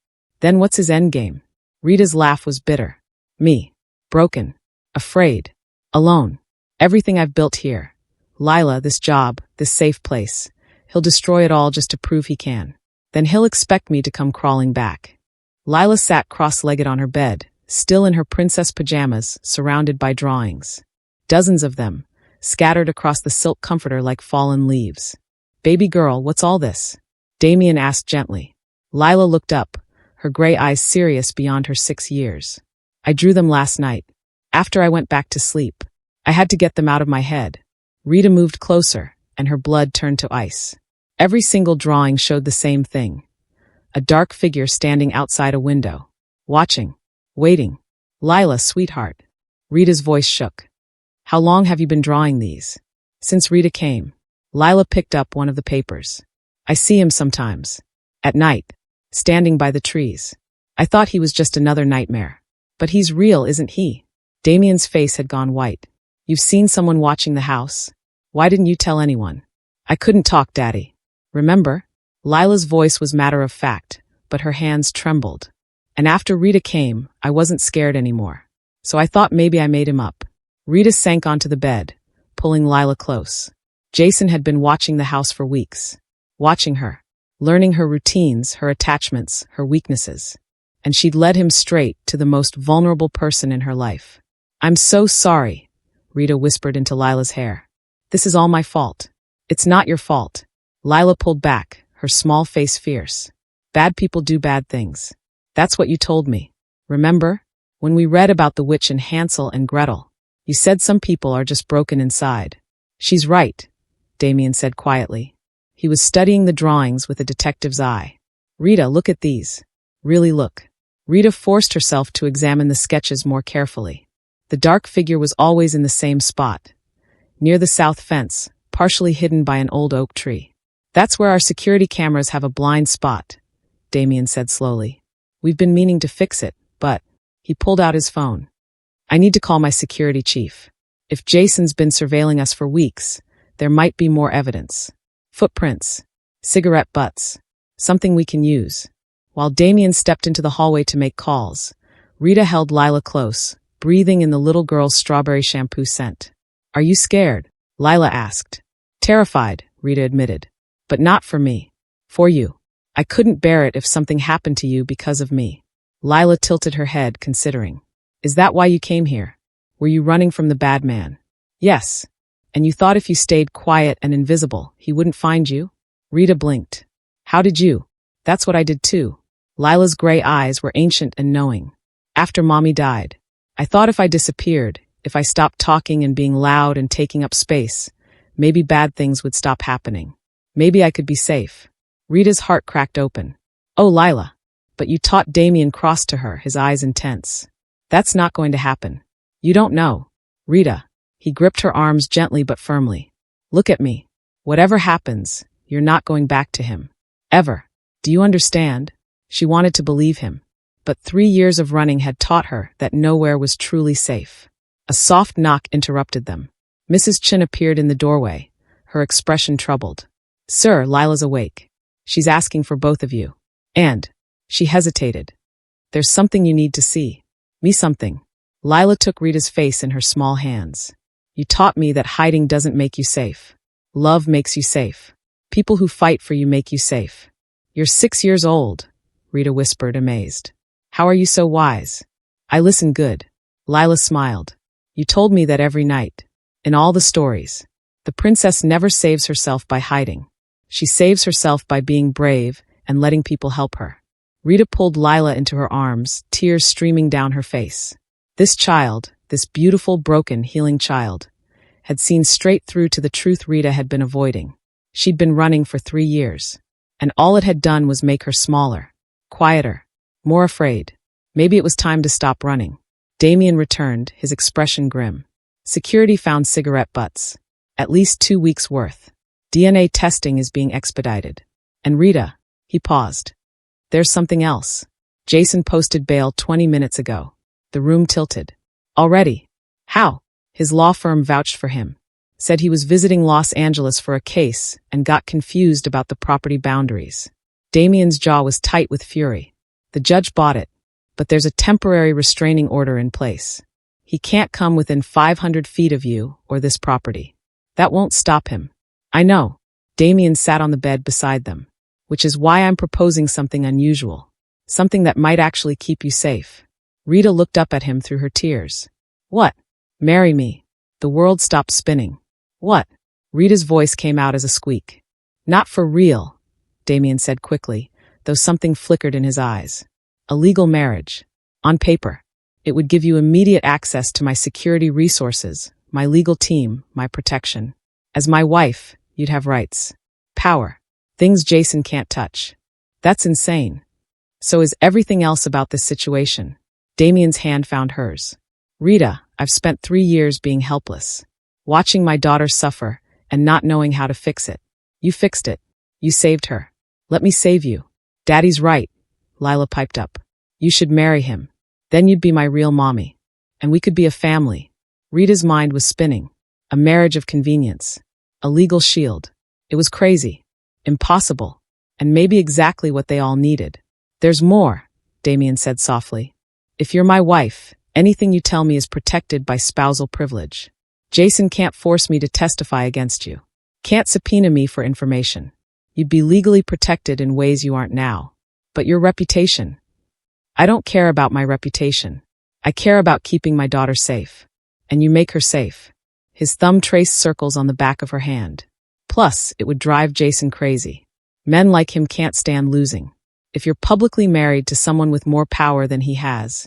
Then what's his endgame? Rita's laugh was bitter. Me. Broken. Afraid. Alone. Everything I've built here. Lila, this job, this safe place. He'll destroy it all just to prove he can. Then he'll expect me to come crawling back. Lila sat cross-legged on her bed, still in her princess pajamas, surrounded by drawings. Dozens of them, scattered across the silk comforter like fallen leaves. Baby girl, what's all this? Damien asked gently. Lila looked up, her gray eyes serious beyond her 6 years. I drew them last night. After I went back to sleep. I had to get them out of my head. Rita moved closer, and her blood turned to ice. Every single drawing showed the same thing. A dark figure standing outside a window. Watching. Waiting. Lila, sweetheart. Rita's voice shook. How long have you been drawing these? Since Rita came. Lila picked up one of the papers. I see him sometimes. At night. Standing by the trees. I thought he was just another nightmare. But he's real, isn't he? Damien's face had gone white. You've seen someone watching the house? Why didn't you tell anyone? I couldn't talk, Daddy. Remember? Lila's voice was matter of fact, but her hands trembled. And after Rita came, I wasn't scared anymore. So I thought maybe I made him up. Rita sank onto the bed, pulling Lila close. Jason had been watching the house for weeks. Watching her. Learning her routines, her attachments, her weaknesses. And she'd led him straight to the most vulnerable person in her life. I'm so sorry, Rita whispered into Lila's hair. This is all my fault. It's not your fault. Lila pulled back, her small face fierce. Bad people do bad things. That's what you told me. Remember? When we read about the witch in Hansel and Gretel. You said some people are just broken inside. She's right, Damien said quietly. He was studying the drawings with a detective's eye. Rita, look at these. Really look. Rita forced herself to examine the sketches more carefully. The dark figure was always in the same spot. Near the south fence, partially hidden by an old oak tree. That's where our security cameras have a blind spot, Damien said slowly. We've been meaning to fix it, but... He pulled out his phone. I need to call my security chief. If Jason's been surveilling us for weeks, there might be more evidence. Footprints. Cigarette butts. Something we can use. While Damien stepped into the hallway to make calls, Rita held Lila close, breathing in the little girl's strawberry shampoo scent. Are you scared? Lila asked. Terrified, Rita admitted. But not for me. For you. I couldn't bear it if something happened to you because of me. Lila tilted her head, considering. Is that why you came here? Were you running from the bad man? Yes. And you thought if you stayed quiet and invisible, he wouldn't find you? Rita blinked. How did you? That's what I did too. Lila's gray eyes were ancient and knowing. After Mommy died, I thought if I disappeared, if I stopped talking and being loud and taking up space, maybe bad things would stop happening. Maybe I could be safe. Rita's heart cracked open. Oh, Lila. But you taught Damien cross to her, his eyes intense. That's not going to happen. You don't know. Rita. He gripped her arms gently but firmly. Look at me. Whatever happens, you're not going back to him. Ever. Do you understand? She wanted to believe him. But 3 years of running had taught her that nowhere was truly safe. A soft knock interrupted them. Mrs. Chin appeared in the doorway, her expression troubled. Sir, Lila's awake. She's asking for both of you. And... She hesitated. There's something you need to see. Me something. Lila took Rita's face in her small hands. You taught me that hiding doesn't make you safe. Love makes you safe. People who fight for you make you safe. You're 6 years old, Rita whispered, amazed. How are you so wise? I listen good. Lila smiled. You told me that every night. In all the stories. The princess never saves herself by hiding. She saves herself by being brave and letting people help her. Rita pulled Lila into her arms, tears streaming down her face. This child, this beautiful, broken, healing child, had seen straight through to the truth Rita had been avoiding. She'd been running for 3 years, and all it had done was make her smaller, quieter, more afraid. Maybe it was time to stop running. Damien returned, his expression grim. Security found cigarette butts. At least 2 weeks' worth. DNA testing is being expedited. And Rita, he paused. There's something else. Jason posted bail 20 minutes ago. The room tilted. Already? How? His law firm vouched for him. Said he was visiting Los Angeles for a case and got confused about the property boundaries. Damien's jaw was tight with fury. The judge bought it, but there's a temporary restraining order in place. He can't come within 500 feet of you or this property. That won't stop him. I know. Damien sat on the bed beside them. Which is why I'm proposing something unusual. Something that might actually keep you safe. Rita looked up at him through her tears. What? Marry me. The world stopped spinning. What? Rita's voice came out as a squeak. Not for real, Damien said quickly, though something flickered in his eyes. A legal marriage. On paper. It would give you immediate access to my security resources, my legal team, my protection. As my wife, you'd have rights. Power. Things Jason can't touch. That's insane. So is everything else about this situation. Damien's hand found hers. Rita, I've spent 3 years being helpless. Watching my daughter suffer and not knowing how to fix it. You fixed it. You saved her. Let me save you. Daddy's right, Lila piped up. You should marry him. Then you'd be my real mommy. And we could be a family. Rita's mind was spinning. A marriage of convenience. A legal shield. It was crazy. Impossible. And maybe exactly what they all needed. There's more, Damien said softly. If you're my wife, anything you tell me is protected by spousal privilege. Jason can't force me to testify against you. Can't subpoena me for information. You'd be legally protected in ways you aren't now. But your reputation. I don't care about my reputation. I care about keeping my daughter safe. And you make her safe. His thumb traced circles on the back of her hand. Plus, it would drive Jason crazy. Men like him can't stand losing. If you're publicly married to someone with more power than he has,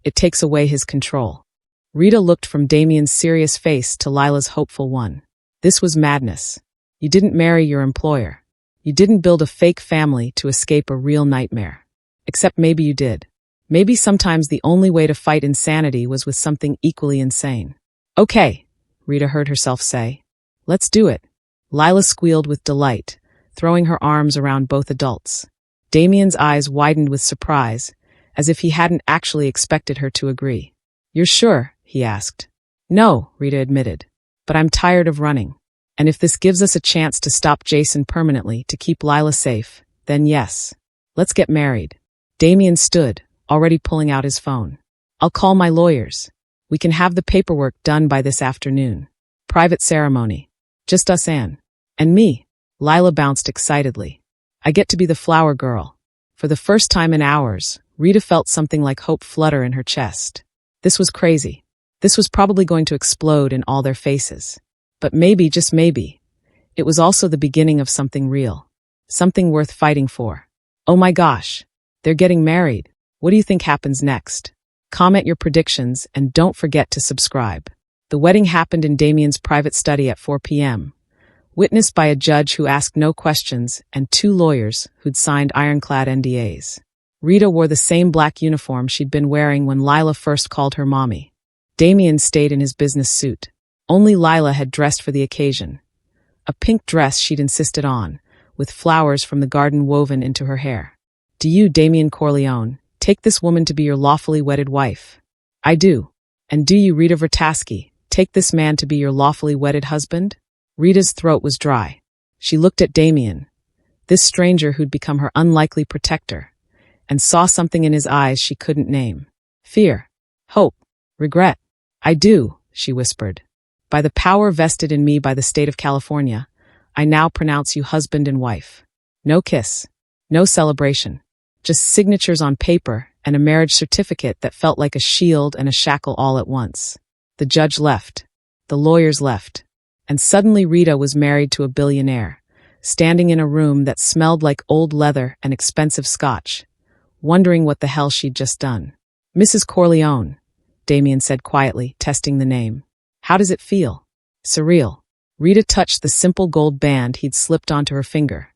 it takes away his control. Rita looked from Damien's serious face to Lila's hopeful one. This was madness. You didn't marry your employer. You didn't build a fake family to escape a real nightmare. Except maybe you did. Maybe sometimes the only way to fight insanity was with something equally insane. Okay, Rita heard herself say. Let's do it. Lila squealed with delight, throwing her arms around both adults. Damien's eyes widened with surprise, as if he hadn't actually expected her to agree. You're sure? He asked. No, Rita admitted. But I'm tired of running. And if this gives us a chance to stop Jason permanently to keep Lila safe, then yes. Let's get married. Damien stood, already pulling out his phone. I'll call my lawyers. We can have the paperwork done by this afternoon. Private ceremony. Just us and me. Lila bounced excitedly. I get to be the flower girl. For the first time in hours, Rita felt something like hope flutter in her chest. This was crazy. This was probably going to explode in all their faces. But maybe, just maybe, it was also the beginning of something real. Something worth fighting for. Oh my gosh, they're getting married. What do you think happens next? Comment your predictions and don't forget to subscribe. The wedding happened in Damien's private study at 4 p.m., witnessed by a judge who asked no questions and 2 lawyers who'd signed ironclad NDAs. Rita wore the same black uniform she'd been wearing when Lila first called her mommy. Damien stayed in his business suit. Only Lila had dressed for the occasion. A pink dress she'd insisted on, with flowers from the garden woven into her hair. Do you, Damien Corleone, take this woman to be your lawfully wedded wife? I do. And do you, Rita Vertasky, take this man to be your lawfully wedded husband? Rita's throat was dry. She looked at Damien, this stranger who'd become her unlikely protector, and saw something in his eyes she couldn't name. Fear. Hope. Regret. I do, she whispered. By the power vested in me by the state of California, I now pronounce you husband and wife. No kiss. No celebration. Just signatures on paper and a marriage certificate that felt like a shield and a shackle all at once. The judge left. The lawyers left. And suddenly Rita was married to a billionaire, standing in a room that smelled like old leather and expensive scotch, wondering what the hell she'd just done. Mrs. Corleone, Damien said quietly, testing the name. How does it feel? Surreal. Rita touched the simple gold band he'd slipped onto her finger.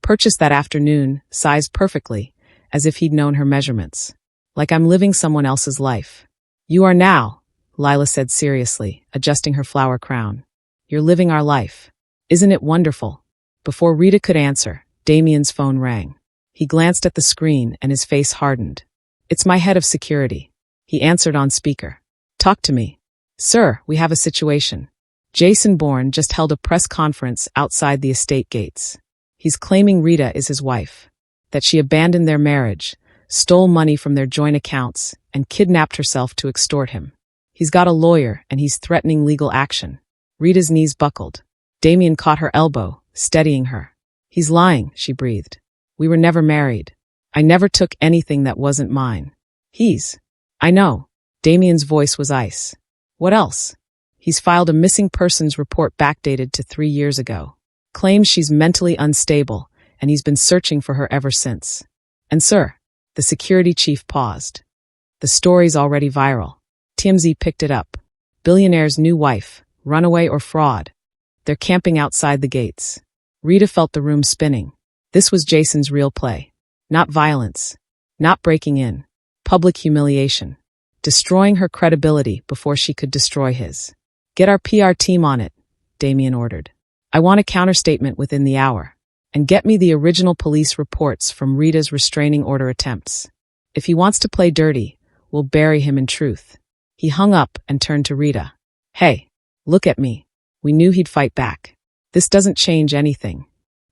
Purchased that afternoon, sized perfectly, as if he'd known her measurements. Like I'm living someone else's life. You are now, Lila said seriously, adjusting her flower crown. You're living our life. Isn't it wonderful? Before Rita could answer, Damien's phone rang. He glanced at the screen and his face hardened. It's my head of security. He answered on speaker. Talk to me. Sir, we have a situation. Jason Bourne just held a press conference outside the estate gates. He's claiming Rita is his wife, that she abandoned their marriage, stole money from their joint accounts, and kidnapped herself to extort him. He's got a lawyer and he's threatening legal action. Rita's knees buckled. Damien caught her elbow, steadying her. He's lying, she breathed. We were never married. I never took anything that wasn't mine. I know. Damien's voice was ice. What else? He's filed a missing persons report backdated to 3 years ago. Claims she's mentally unstable, and he's been searching for her ever since. And sir, the security chief paused. The story's already viral. TMZ picked it up. Billionaire's new wife, runaway or fraud. They're camping outside the gates. Rita felt the room spinning. This was Jason's real play. Not violence. Not breaking in. Public humiliation. Destroying her credibility before she could destroy his. Get our PR team on it, Damien ordered. I want a counterstatement within the hour. And get me the original police reports from Rita's restraining order attempts. If he wants to play dirty, we'll bury him in truth. He hung up and turned to Rita. Hey, look at me. We knew he'd fight back. This doesn't change anything.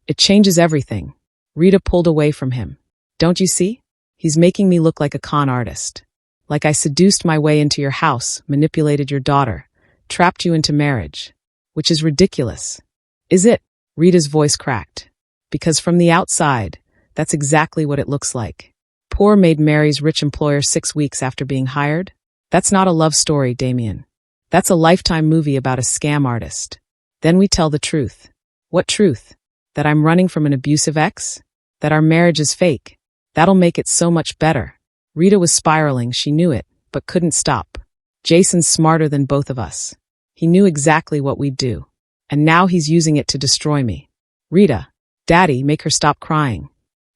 It changes everything. Rita pulled away from him. Don't you see? He's making me look like a con artist. Like I seduced my way into your house, manipulated your daughter, trapped you into marriage. Which is ridiculous. Is it? Rita's voice cracked. Because from the outside, that's exactly what it looks like. Poor Maid marries rich employer 6 weeks after being hired? That's not a love story, Damien. That's a Lifetime movie about a scam artist. Then we tell the truth. What truth? That I'm running from an abusive ex? That our marriage is fake? That'll make it so much better. Rita was spiraling, she knew it, but couldn't stop. Jason's smarter than both of us. He knew exactly what we'd do. And now he's using it to destroy me. Rita, Daddy, make her stop crying.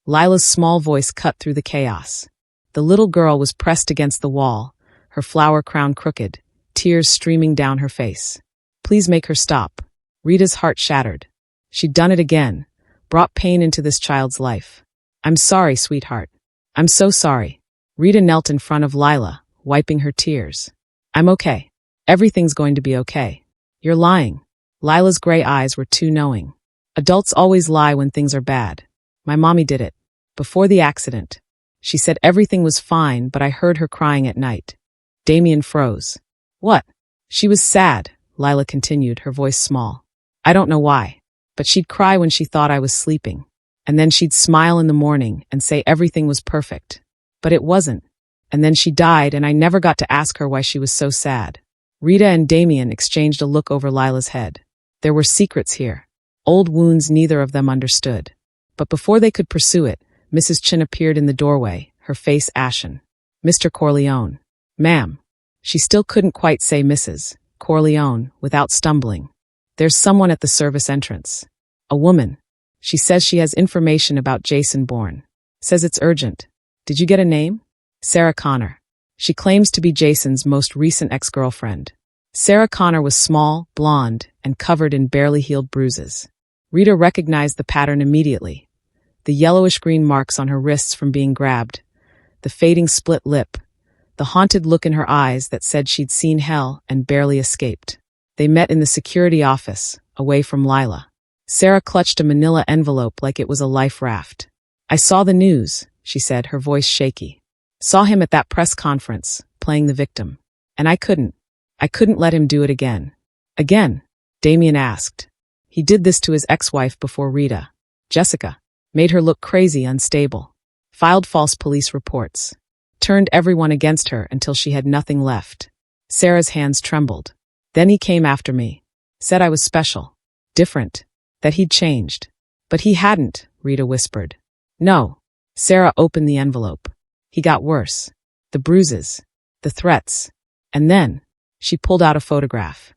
Lila's small voice cut through the chaos. The little girl was pressed against the wall, her flower crown crooked, tears streaming down her face. Please make her stop. Rita's heart shattered. She'd done it again, brought pain into this child's life. I'm sorry, sweetheart. I'm so sorry. Rita knelt in front of Lila, wiping her tears. I'm okay. Everything's going to be okay. You're lying. Lila's gray eyes were too knowing. Adults always lie when things are bad. My mommy did it. Before the accident. She said everything was fine, but I heard her crying at night. Damien froze. What? She was sad, Lila continued, her voice small. I don't know why, but she'd cry when she thought I was sleeping. And then she'd smile in the morning and say everything was perfect. But it wasn't. And then she died and I never got to ask her why she was so sad. Rita and Damien exchanged a look over Lila's head. There were secrets here. Old wounds neither of them understood. But before they could pursue it, Mrs. Chin appeared in the doorway, her face ashen. Mr. Corleone. Ma'am. She still couldn't quite say Mrs. Corleone without stumbling. There's someone at the service entrance. A woman. She says she has information about Jason Bourne. Says it's urgent. Did you get a name? Sarah Connor. She claims to be Jason's most recent ex-girlfriend. Sarah Connor was small, blonde, and covered in barely healed bruises. Rita recognized the pattern immediately. The yellowish-green marks on her wrists from being grabbed, the fading split lip, the haunted look in her eyes that said she'd seen hell and barely escaped. They met in the security office, away from Lila. Sarah clutched a manila envelope like it was a life raft. I saw the news, she said, her voice shaky. Saw him at that press conference, playing the victim. And I couldn't let him do it again. Again? Damien asked. He did this to his ex-wife before Rita. Jessica. Made her look crazy, unstable. Filed false police reports. turned everyone against her until she had nothing left. Sarah's hands trembled. Then he came after me. Said I was special. Different. That he'd changed. But he hadn't, Rita whispered. No. Sarah opened the envelope. He got worse. The bruises. The threats. And then, she pulled out a photograph.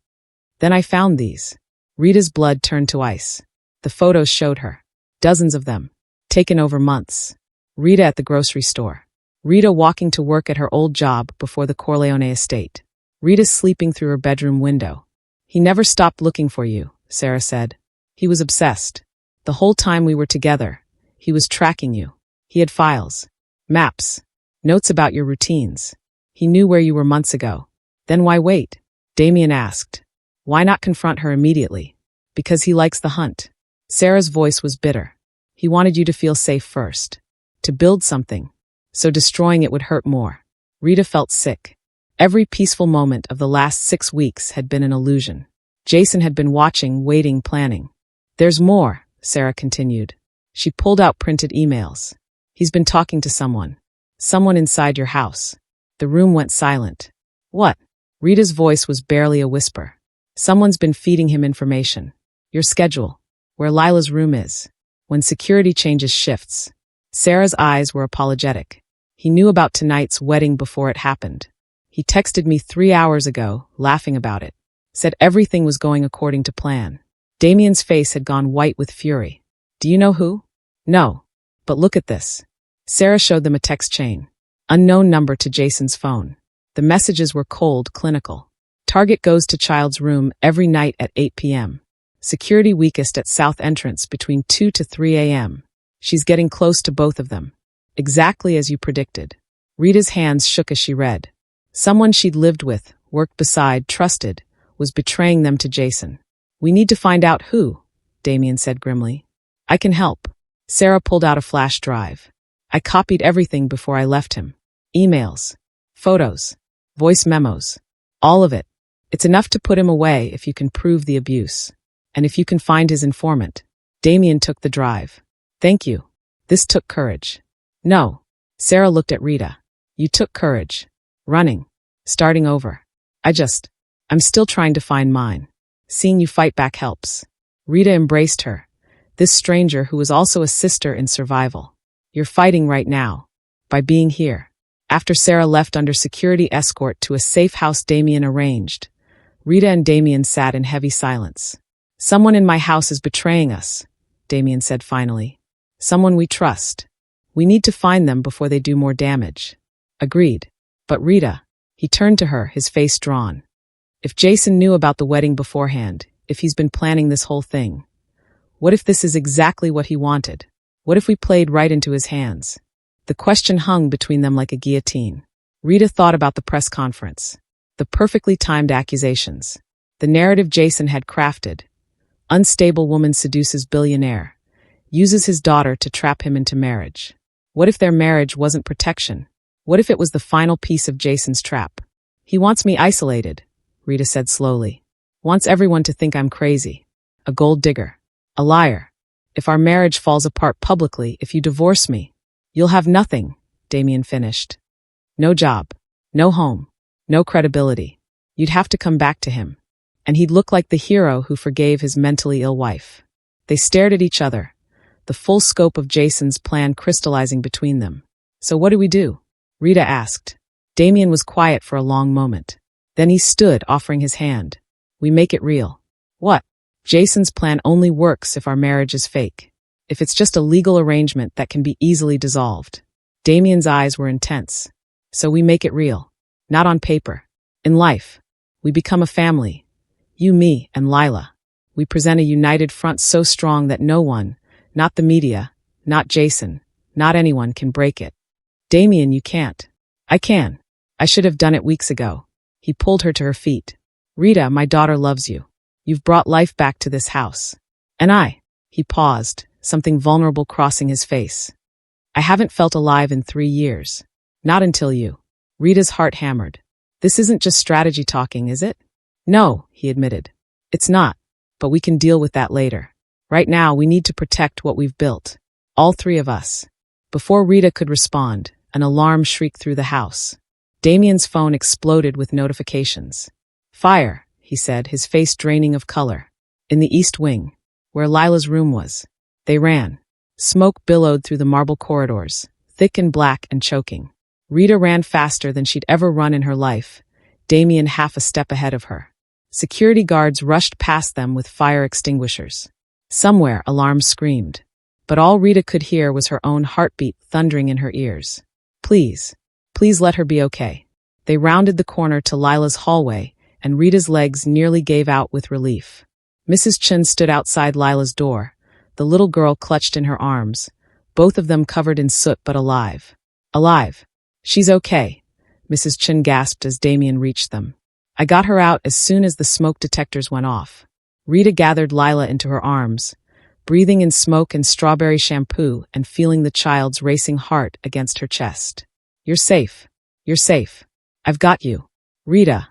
Then I found these. Rita's blood turned to ice. The photos showed her. Dozens of them. Taken over months. Rita at the grocery store. Rita walking to work at her old job before the Corleone estate. Rita sleeping through her bedroom window. He never stopped looking for you, Sarah said. He was obsessed. The whole time we were together, he was tracking you. He had files. Maps. Notes about your routines. He knew where you were months ago. Then why wait? Damien asked. Why not confront her immediately? Because he likes the hunt. Sarah's voice was bitter. He wanted you to feel safe first. To build something. So destroying it would hurt more. Rita felt sick. Every peaceful moment of the last 6 weeks had been an illusion. Jason had been watching, waiting, planning. There's more, Sarah continued. She pulled out printed emails. He's been talking to someone. Someone inside your house. The room went silent. What? Rita's voice was barely a whisper. Someone's been feeding him information. Your schedule. Where Lila's room is. When security changes shifts. Sarah's eyes were apologetic. He knew about tonight's wedding before it happened. He texted me 3 hours ago, laughing about it. Said everything was going according to plan. Damien's face had gone white with fury. Do you know who? No. But look at this. Sarah showed them a text chain. Unknown number to Jason's phone. The messages were cold, clinical. Target goes to child's room every night at 8 p.m. Security weakest at south entrance between 2 to 3 a.m. She's getting close to both of them. Exactly as you predicted. Rita's hands shook as she read. Someone she'd lived with, worked beside, trusted, was betraying them to Jason. We need to find out who, Damien said grimly. I can help. Sarah pulled out a flash drive. I copied everything before I left him. Emails. Photos. Voice memos. All of it. It's enough to put him away if you can prove the abuse. And if you can find his informant. Damien took the drive. Thank you. This took courage. No. Sarah looked at Rita. You took courage. Running. Starting over. I'm still trying to find mine. Seeing you fight back helps. Rita embraced her. This stranger who was also a sister in survival. You're fighting right now. By being here. After Sarah left under security escort to a safe house Damien arranged, Rita and Damien sat in heavy silence. Someone in my house is betraying us, Damien said finally. Someone we trust. We need to find them before they do more damage. Agreed. But Rita, he turned to her, his face drawn. If Jason knew about the wedding beforehand, if he's been planning this whole thing, what if this is exactly what he wanted? What if we played right into his hands? The question hung between them like a guillotine. Rita thought about the press conference. The perfectly timed accusations. The narrative Jason had crafted. Unstable woman seduces billionaire. Uses his daughter to trap him into marriage. What if their marriage wasn't protection? What if it was the final piece of Jason's trap? He wants me isolated, Rita said slowly. Wants everyone to think I'm crazy. A gold digger. A liar. If our marriage falls apart publicly, if you divorce me, you'll have nothing, Damien finished. No job. No home. No credibility. You'd have to come back to him. And he'd look like the hero who forgave his mentally ill wife. They stared at each other, the full scope of Jason's plan crystallizing between them. So what do we do? Rita asked. Damien was quiet for a long moment. Then he stood, offering his hand. We make it real. What? Jason's plan only works if our marriage is fake. If it's just a legal arrangement that can be easily dissolved. Damien's eyes were intense. So we make it real. Not on paper. In life. We become a family. You, me, and Lila. We present a united front so strong that no one, not the media, not Jason, not anyone can break it. Damien, you can't. I can. I should have done it weeks ago. He pulled her to her feet. Rita, my daughter loves you. You've brought life back to this house. And he paused, something vulnerable crossing his face. I haven't felt alive in 3 years. Not until you. Rita's heart hammered. This isn't just strategy talking, is it? No, he admitted. It's not. But we can deal with that later. Right now, we need to protect what we've built. All 3 of us. Before Rita could respond, An alarm shrieked through the house. Damien's phone exploded with notifications. "Fire," he said, his face draining of color. "In the east wing, where Lila's room was." They ran. Smoke billowed through the marble corridors, thick and black and choking. Rita ran faster than she'd ever run in her life, Damien half a step ahead of her. Security guards rushed past them with fire extinguishers. Somewhere, alarms screamed. But all Rita could hear was her own heartbeat thundering in her ears. Please, please let her be okay. They rounded the corner to Lila's hallway, and Rita's legs nearly gave out with relief. Mrs. Chen stood outside Lila's door, the little girl clutched in her arms, both of them covered in soot but alive. Alive. "She's okay," Mrs. Chen gasped as Damien reached them. "I got her out as soon as the smoke detectors went off." Rita gathered Lila into her arms, breathing in smoke and strawberry shampoo and feeling the child's racing heart against her chest. "You're safe. You're safe. I've got you." "Rita,"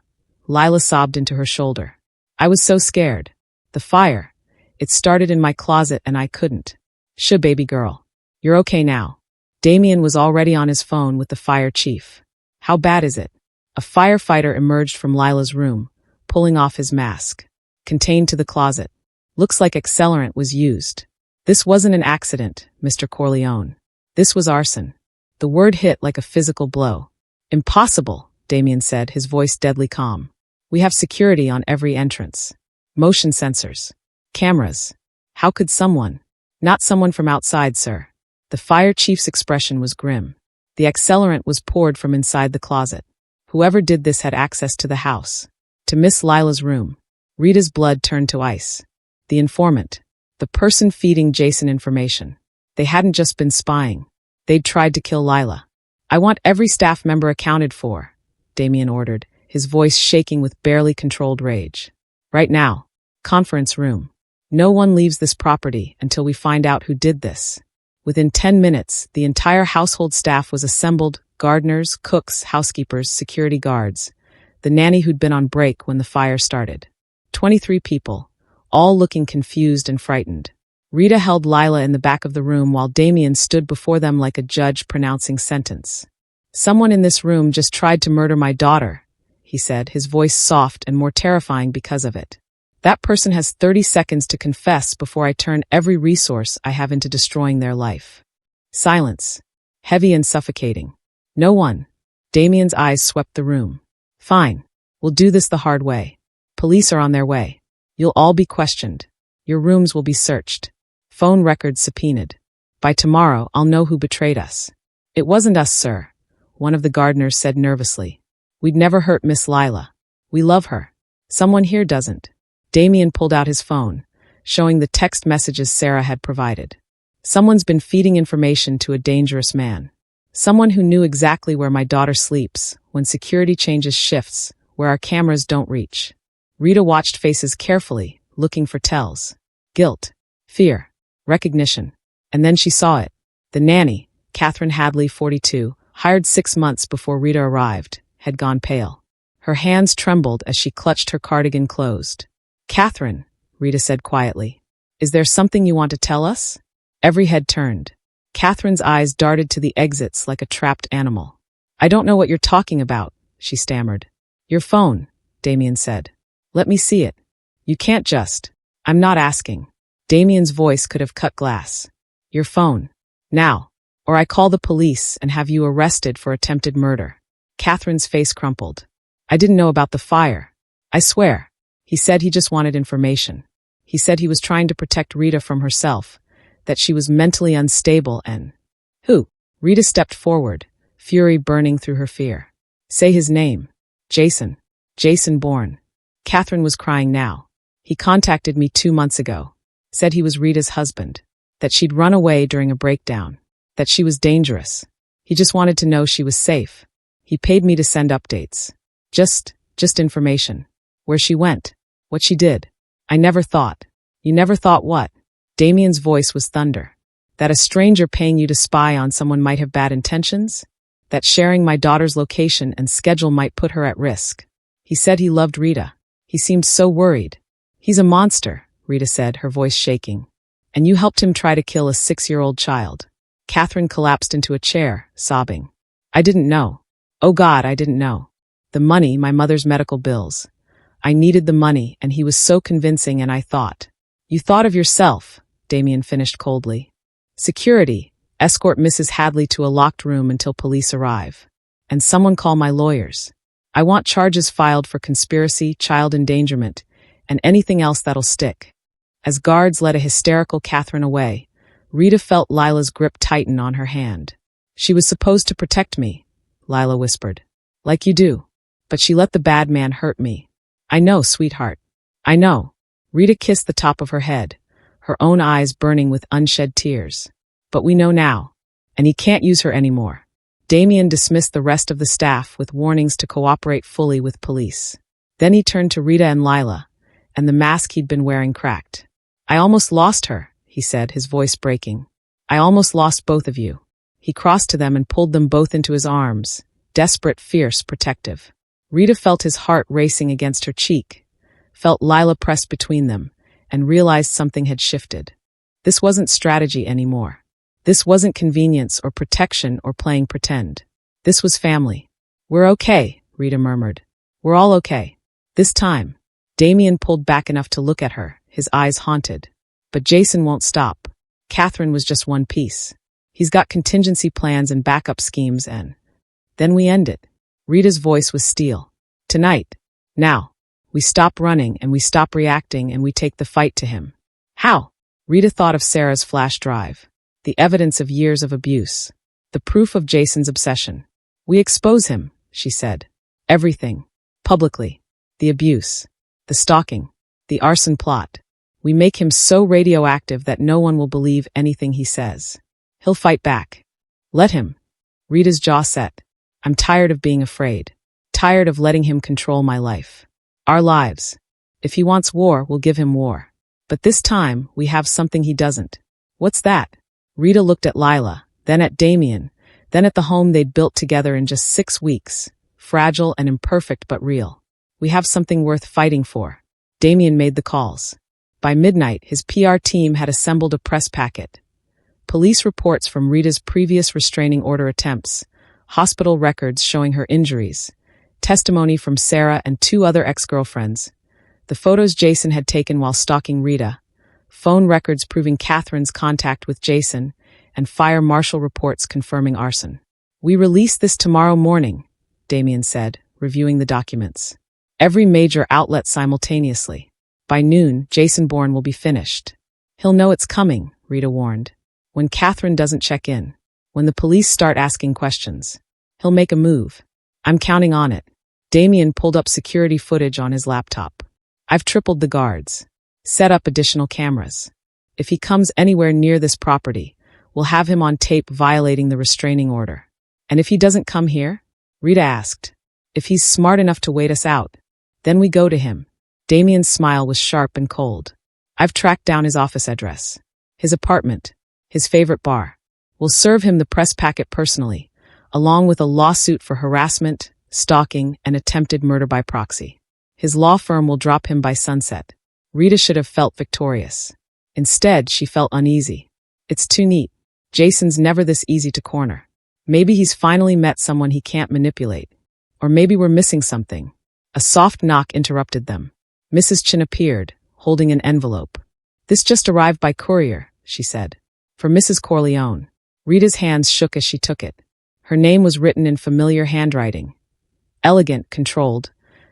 Lila sobbed into her shoulder. "I was so scared. The fire. It started in my closet and I couldn't." "Shh, baby girl. You're okay now." Damien was already on his phone with the fire chief. "How bad is it?" A firefighter emerged from Lila's room, pulling off his mask. "Contained to the closet. Looks like accelerant was used." "This wasn't an accident, Mr. Corleone. This was arson." The word hit like a physical blow. "Impossible," Damien said, his voice deadly calm. "We have security on every entrance. Motion sensors. Cameras. How could someone?" "Not someone from outside, sir." The fire chief's expression was grim. "The accelerant was poured from inside the closet. Whoever did this had access to the house. To Miss Lila's room." Rita's blood turned to ice. The informant. The person feeding Jason information. They hadn't just been spying. They'd tried to kill Lila. "I want every staff member accounted for," Damien ordered, his voice shaking with barely controlled rage. "Right now. Conference room. No one leaves this property until we find out who did this." Within 10 minutes, the entire household staff was assembled: gardeners, cooks, housekeepers, security guards, the nanny who'd been on break when the fire started. 23 people, all looking confused and frightened. Rita held Lila in the back of the room while Damien stood before them like a judge pronouncing sentence. "Someone in this room just tried to murder my daughter," he said, his voice soft and more terrifying because of it. "That person has 30 seconds to confess before I turn every resource I have into destroying their life." Silence. Heavy and suffocating. "No one." Damien's eyes swept the room. "Fine. We'll do this the hard way. Police are on their way. You'll all be questioned. Your rooms will be searched. Phone records subpoenaed. By tomorrow, I'll know who betrayed us." "It wasn't us, sir," one of the gardeners said nervously. "We'd never hurt Miss Lila. We love her. Someone here doesn't." Damien pulled out his phone, showing the text messages Sarah had provided. "Someone's been feeding information to a dangerous man. Someone who knew exactly where my daughter sleeps, when security changes shifts, where our cameras don't reach." Rita watched faces carefully, looking for tells. Guilt, fear, recognition. And then she saw it. The nanny, Catherine Hadley, 42, hired 6 months before Rita arrived, had gone pale. Her hands trembled as she clutched her cardigan closed. "Catherine," Rita said quietly, "is there something you want to tell us?" Every head turned. Catherine's eyes darted to the exits like a trapped animal. "I don't know what you're talking about," she stammered. "Your phone," Damien said. "Let me see it." "You can't just." "I'm not asking." Damien's voice could have cut glass. "Your phone. Now. Or I call the police and have you arrested for attempted murder." Catherine's face crumpled. "I didn't know about the fire. I swear." He said he just wanted information. He said he was trying to protect Rita from herself, that she was mentally unstable and... "Who?" Rita stepped forward, fury burning through her fear. "Say his name." "Jason. Jason Bourne." Catherine was crying now. "He contacted me 2 months ago. Said he was Rita's husband. That she'd run away during a breakdown. That she was dangerous. He just wanted to know she was safe. He paid me to send updates. Just information. Where she went. What she did. I never thought." "You never thought what?" Damien's voice was thunder. "That a stranger paying you to spy on someone might have bad intentions? That sharing my daughter's location and schedule might put her at risk? He said he loved Rita. He seemed so worried." "He's a monster," Rita said, her voice shaking. "And you helped him try to kill a 6-year-old child." Catherine collapsed into a chair, sobbing. I didn't know. Oh God, I didn't know. The money, my mother's medical bills. I needed the money, and he was so convincing, and I thought. You thought of yourself, Damien finished coldly. Security, escort Mrs. Hadley to a locked room until police arrive. And someone call my lawyers. I want charges filed for conspiracy, child endangerment, and anything else that'll stick. As guards led a hysterical Catherine away, Rita felt Lila's grip tighten on her hand. She was supposed to protect me, Lila whispered. Like you do. But she let the bad man hurt me. I know, sweetheart. I know. Rita kissed the top of her head, her own eyes burning with unshed tears. But we know now. And he can't use her anymore. Damien dismissed the rest of the staff with warnings to cooperate fully with police. Then he turned to Rita and Lila, and the mask he'd been wearing cracked. I almost lost her, he said, his voice breaking. I almost lost both of you. He crossed to them and pulled them both into his arms, desperate, fierce, protective. Rita felt his heart racing against her cheek, felt Lila pressed between them, and realized something had shifted. This wasn't strategy anymore. This wasn't convenience or protection or playing pretend. This was family. We're okay, Rita murmured. We're all okay. This time. Damien pulled back enough to look at her, his eyes haunted. But Jason won't stop. Catherine was just one piece. He's got contingency plans and backup schemes, and then we end it. Rita's voice was steel. Tonight. Now. We stop running and we stop reacting and we take the fight to him. How? Rita thought of Sarah's flash drive. The evidence of years of abuse. The proof of Jason's obsession. We expose him, she said. Everything. Publicly. The abuse. The stalking. The arson plot. We make him so radioactive that no one will believe anything he says. He'll fight back. Let him. Rita's jaw set. I'm tired of being afraid. Tired of letting him control my life. Our lives. If he wants war, we'll give him war. But this time, we have something he doesn't. What's that? Rita looked at Lila, then at Damien, then at the home they'd built together in just 6 weeks. Fragile and imperfect but real. We have something worth fighting for. Damien made the calls. By midnight, his PR team had assembled a press packet. Police reports from Rita's previous restraining order attempts, hospital records showing her injuries, testimony from Sarah and 2 other ex-girlfriends, the photos Jason had taken while stalking Rita, phone records proving Catherine's contact with Jason, and fire marshal reports confirming arson. We release this tomorrow morning, Damien said, reviewing the documents. Every major outlet simultaneously. By noon, Jason Bourne will be finished. He'll know it's coming, Rita warned. When Catherine doesn't check in. When the police start asking questions. He'll make a move. I'm counting on it. Damien pulled up security footage on his laptop. I've tripled the guards. Set up additional cameras. If he comes anywhere near this property, we'll have him on tape violating the restraining order. And if he doesn't come here? Rita asked. If he's smart enough to wait us out. Then we go to him. Damien's smile was sharp and cold. I've tracked down his office address. His apartment. His favorite bar. We'll serve him the press packet personally, along with a lawsuit for harassment, stalking, and attempted murder by proxy. His law firm will drop him by sunset. Rita should have felt victorious. Instead, she felt uneasy. It's too neat. Jason's never this easy to corner. Maybe he's finally met someone he can't manipulate. Or maybe we're missing something. A soft knock interrupted them. Mrs. Chin appeared, holding an envelope. This just arrived by courier, she said. For Mrs. Corleone. Rita's hands shook as she took it. Her name was written in familiar handwriting. Elegant, controlled.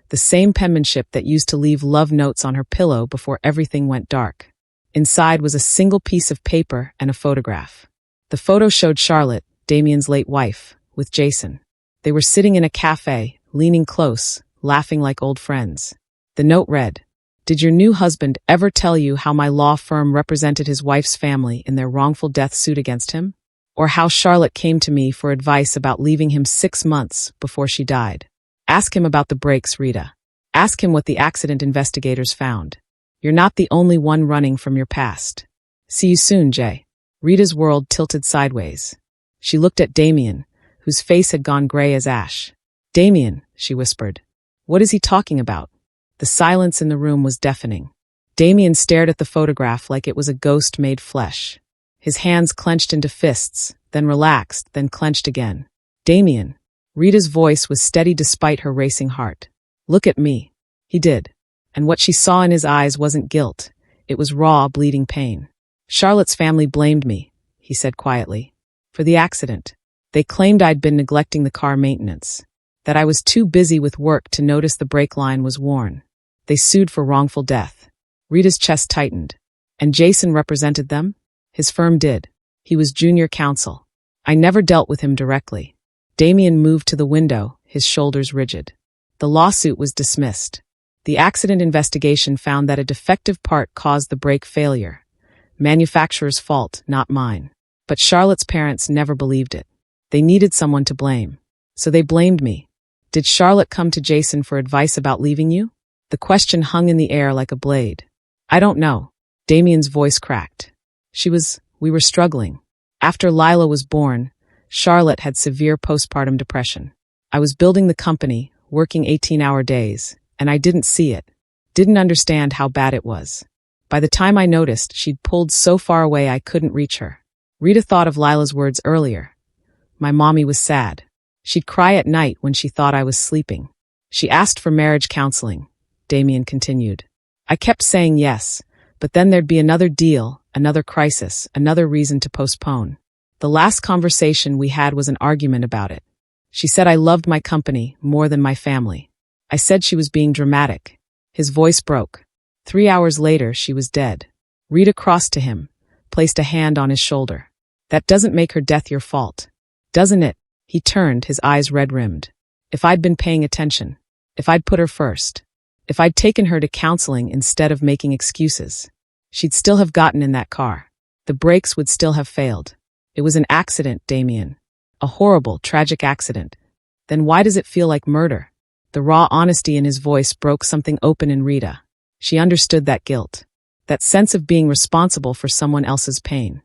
The same penmanship that used to leave love notes on her pillow before everything went dark. Inside was a single piece of paper and a photograph. The photo showed Charlotte, Damien's late wife, with Jason. They were sitting in a cafe, leaning close, laughing like old friends. The note read, Did your new husband ever tell you how my law firm represented his wife's family in their wrongful death suit against him? Or how Charlotte came to me for advice about leaving him 6 months before she died? Ask him about the breaks, Rita. Ask him what the accident investigators found. You're not the only one running from your past. See you soon, Jay. Rita's world tilted sideways. She looked at Damien, whose face had gone gray as ash. Damien, she whispered. What is he talking about? The silence in the room was deafening. Damien stared at the photograph like it was a ghost made flesh. His hands clenched into fists, then relaxed, then clenched again. Damien. Rita's voice was steady despite her racing heart. Look at me. He did. And what she saw in his eyes wasn't guilt. It was raw, bleeding pain. Charlotte's family blamed me, he said quietly, for the accident. They claimed I'd been neglecting the car maintenance, that I was too busy with work to notice the brake line was worn. They sued for wrongful death. Rita's chest tightened. And Jason represented them? His firm did. He was junior counsel. I never dealt with him directly. Damien moved to the window, his shoulders rigid. The lawsuit was dismissed. The accident investigation found that a defective part caused the brake failure. Manufacturer's fault, not mine. But Charlotte's parents never believed it. They needed someone to blame. So they blamed me. Did Charlotte come to Jason for advice about leaving you? The question hung in the air like a blade. I don't know. Damien's voice cracked. We were struggling. After Lila was born, Charlotte had severe postpartum depression. I was building the company, working 18-hour days, and I didn't see it. Didn't understand how bad it was. By the time I noticed, she'd pulled so far away I couldn't reach her. Rita thought of Lila's words earlier. My mommy was sad. She'd cry at night when she thought I was sleeping. She asked for marriage counseling, Damien continued. I kept saying yes, but then there'd be another deal, another crisis, another reason to postpone. The last conversation we had was an argument about it. She said I loved my company more than my family. I said she was being dramatic. His voice broke. 3 hours later, she was dead. Rita crossed to him, placed a hand on his shoulder. That doesn't make her death your fault. Doesn't it? He turned, his eyes red-rimmed. If I'd been paying attention. If I'd put her first. If I'd taken her to counseling instead of making excuses. She'd still have gotten in that car. The brakes would still have failed. It was an accident, Damien. A horrible, tragic accident. Then why does it feel like murder? The raw honesty in his voice broke something open in Rita. She understood that guilt. That sense of being responsible for someone else's pain.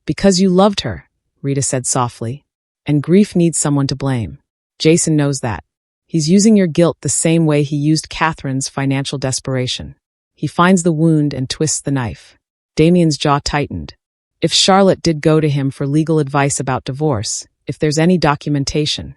Because you loved her, Rita said softly. And grief needs someone to blame. Jason knows that. He's using your guilt the same way he used Catherine's financial desperation. He finds the wound and twists the knife. Damien's jaw tightened. If Charlotte did go to him for legal advice about divorce, if there's any documentation,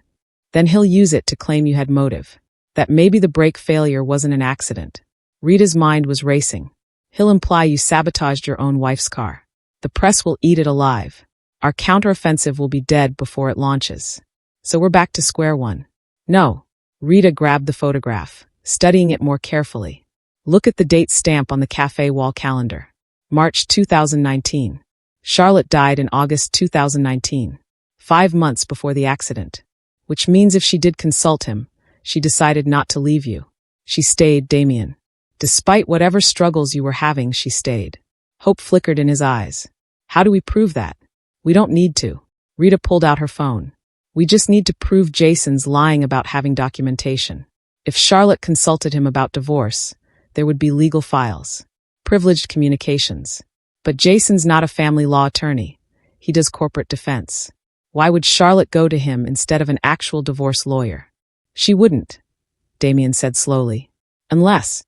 then he'll use it to claim you had motive. That maybe the brake failure wasn't an accident. Rita's mind was racing. He'll imply you sabotaged your own wife's car. The press will eat it alive. Our counteroffensive will be dead before it launches. So we're back to square one. No. Rita grabbed the photograph, studying it more carefully. Look at the date stamp on the cafe wall calendar. March 2019. Charlotte died in August 2019, 5 months before the accident. Which means if she did consult him, she decided not to leave you. She stayed, Damien. Despite whatever struggles you were having, she stayed. Hope flickered in his eyes. How do we prove that? We don't need to. Rita pulled out her phone. We just need to prove Jason's lying about having documentation. If Charlotte consulted him about divorce, there would be legal files, privileged communications. But Jason's not a family law attorney. He does corporate defense. Why would Charlotte go to him instead of an actual divorce lawyer? She wouldn't, Damien said slowly. Unless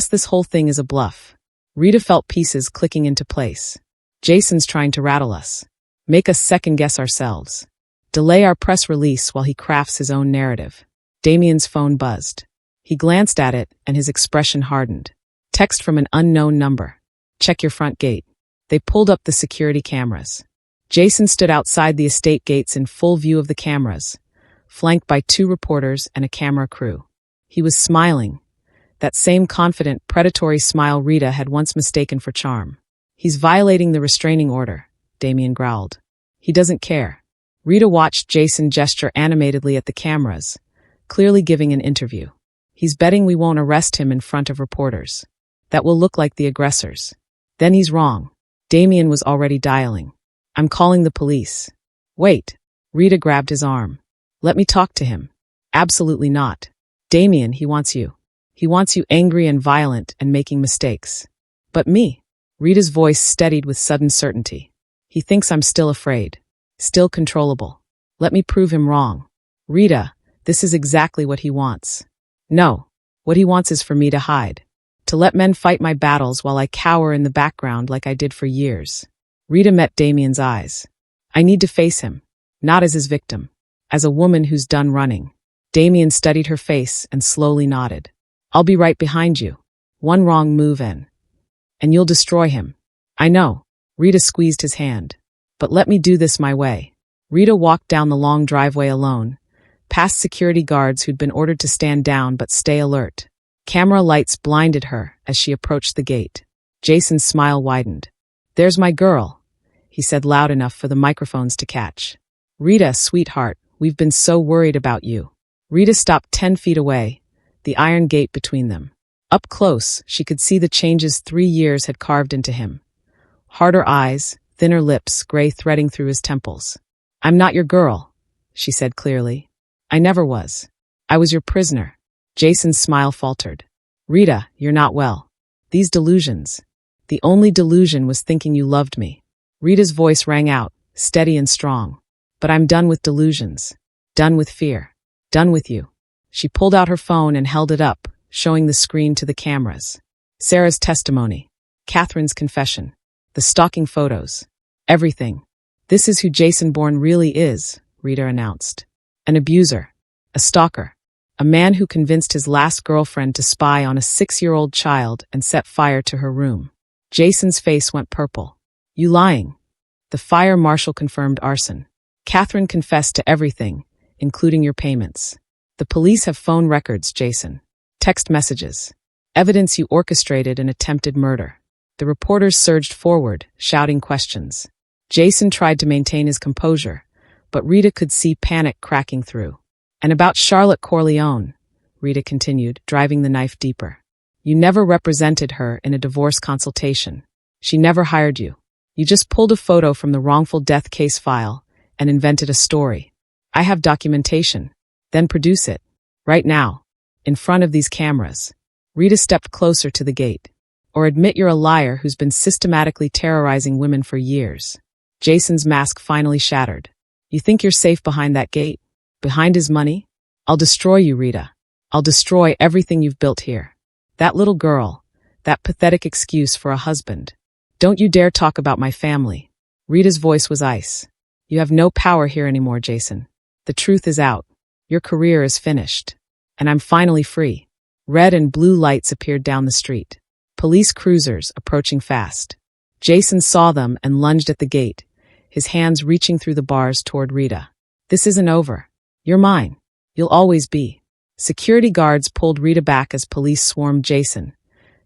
this whole thing is a bluff. Rita felt pieces clicking into place. Jason's trying to rattle us. Make us second-guess ourselves. Delay our press release while he crafts his own narrative. Damien's phone buzzed. He glanced at it, and his expression hardened. Text from an unknown number. Check your front gate. They pulled up the security cameras. Jason stood outside the estate gates in full view of the cameras, flanked by 2 reporters and a camera crew. He was smiling. That same confident, predatory smile Rita had once mistaken for charm. He's violating the restraining order, Damien growled. He doesn't care. Rita watched Jason gesture animatedly at the cameras, clearly giving an interview. He's betting we won't arrest him in front of reporters. That will look like the aggressors. Then he's wrong. Damien was already dialing. I'm calling the police. Wait. Rita grabbed his arm. Let me talk to him. Absolutely not. Damien, he wants you. He wants you angry and violent and making mistakes. But me? Rita's voice steadied with sudden certainty. He thinks I'm still afraid. Still controllable. Let me prove him wrong. Rita, this is exactly what he wants. No. What he wants is for me to hide. To let men fight my battles while I cower in the background like I did for years. Rita met Damien's eyes. I need to face him. Not as his victim. as a woman who's done running. Damien studied her face and slowly nodded. I'll be right behind you. One wrong move and you'll destroy him. I know. Rita squeezed his hand. But let me do this my way. Rita walked down the long driveway alone, past security guards who'd been ordered to stand down but stay alert. Camera lights blinded her as she approached the gate. Jason's smile widened. There's my girl, he said loud enough for the microphones to catch. Rita, sweetheart, we've been so worried about you. Rita stopped 10 feet away, the iron gate between them. Up close, she could see the changes 3 years had carved into him. Harder eyes, thinner lips, gray threading through his temples. I'm not your girl, she said clearly. I never was. I was your prisoner. Jason's smile faltered. Rita, you're not well. These delusions. The only delusion was thinking you loved me. Rita's voice rang out, steady and strong. But I'm done with delusions. Done with fear. Done with you. She pulled out her phone and held it up, showing the screen to the cameras. Sarah's testimony. Catherine's confession. The stalking photos. Everything. This is who Jason Bourne really is, Rita announced. An abuser. A stalker. A man who convinced his last girlfriend to spy on a 6-year-old child and set fire to her room. Jason's face went purple. You lying. The fire marshal confirmed arson. Catherine confessed to everything, including your payments. The police have phone records, Jason. Text messages. Evidence you orchestrated an attempted murder. The reporters surged forward, shouting questions. Jason tried to maintain his composure, but Rita could see panic cracking through. And about Charlotte Corleone, Rita continued, driving the knife deeper. You never represented her in a divorce consultation. She never hired you. You just pulled a photo from the wrongful death case file and invented a story. I have documentation. Then produce it. Right now. In front of these cameras. Rita stepped closer to the gate. Or admit you're a liar who's been systematically terrorizing women for years. Jason's mask finally shattered. You think you're safe behind that gate? Behind his money? I'll destroy you, Rita. I'll destroy everything you've built here. That little girl. That pathetic excuse for a husband. Don't you dare talk about my family. Rita's voice was ice. You have no power here anymore, Jason. The truth is out. Your career is finished. And I'm finally free. Red and blue lights appeared down the street. Police cruisers approaching fast. Jason saw them and lunged at the gate, his hands reaching through the bars toward Rita. This isn't over. You're mine. You'll always be. Security guards pulled Rita back as police swarmed Jason,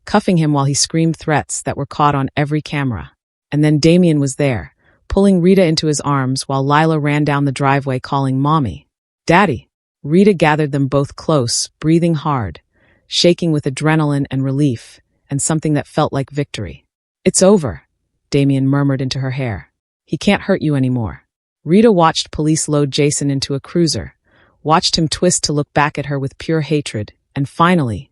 cuffing him while he screamed threats that were caught on every camera. And then Damien was there, pulling Rita into his arms while Lila ran down the driveway calling Mommy. Daddy. Rita gathered them both close, breathing hard, shaking with adrenaline and relief, and something that felt like victory. It's over, Damien murmured into her hair. He can't hurt you anymore. Rita watched police load Jason into a cruiser, watched him twist to look back at her with pure hatred, and finally,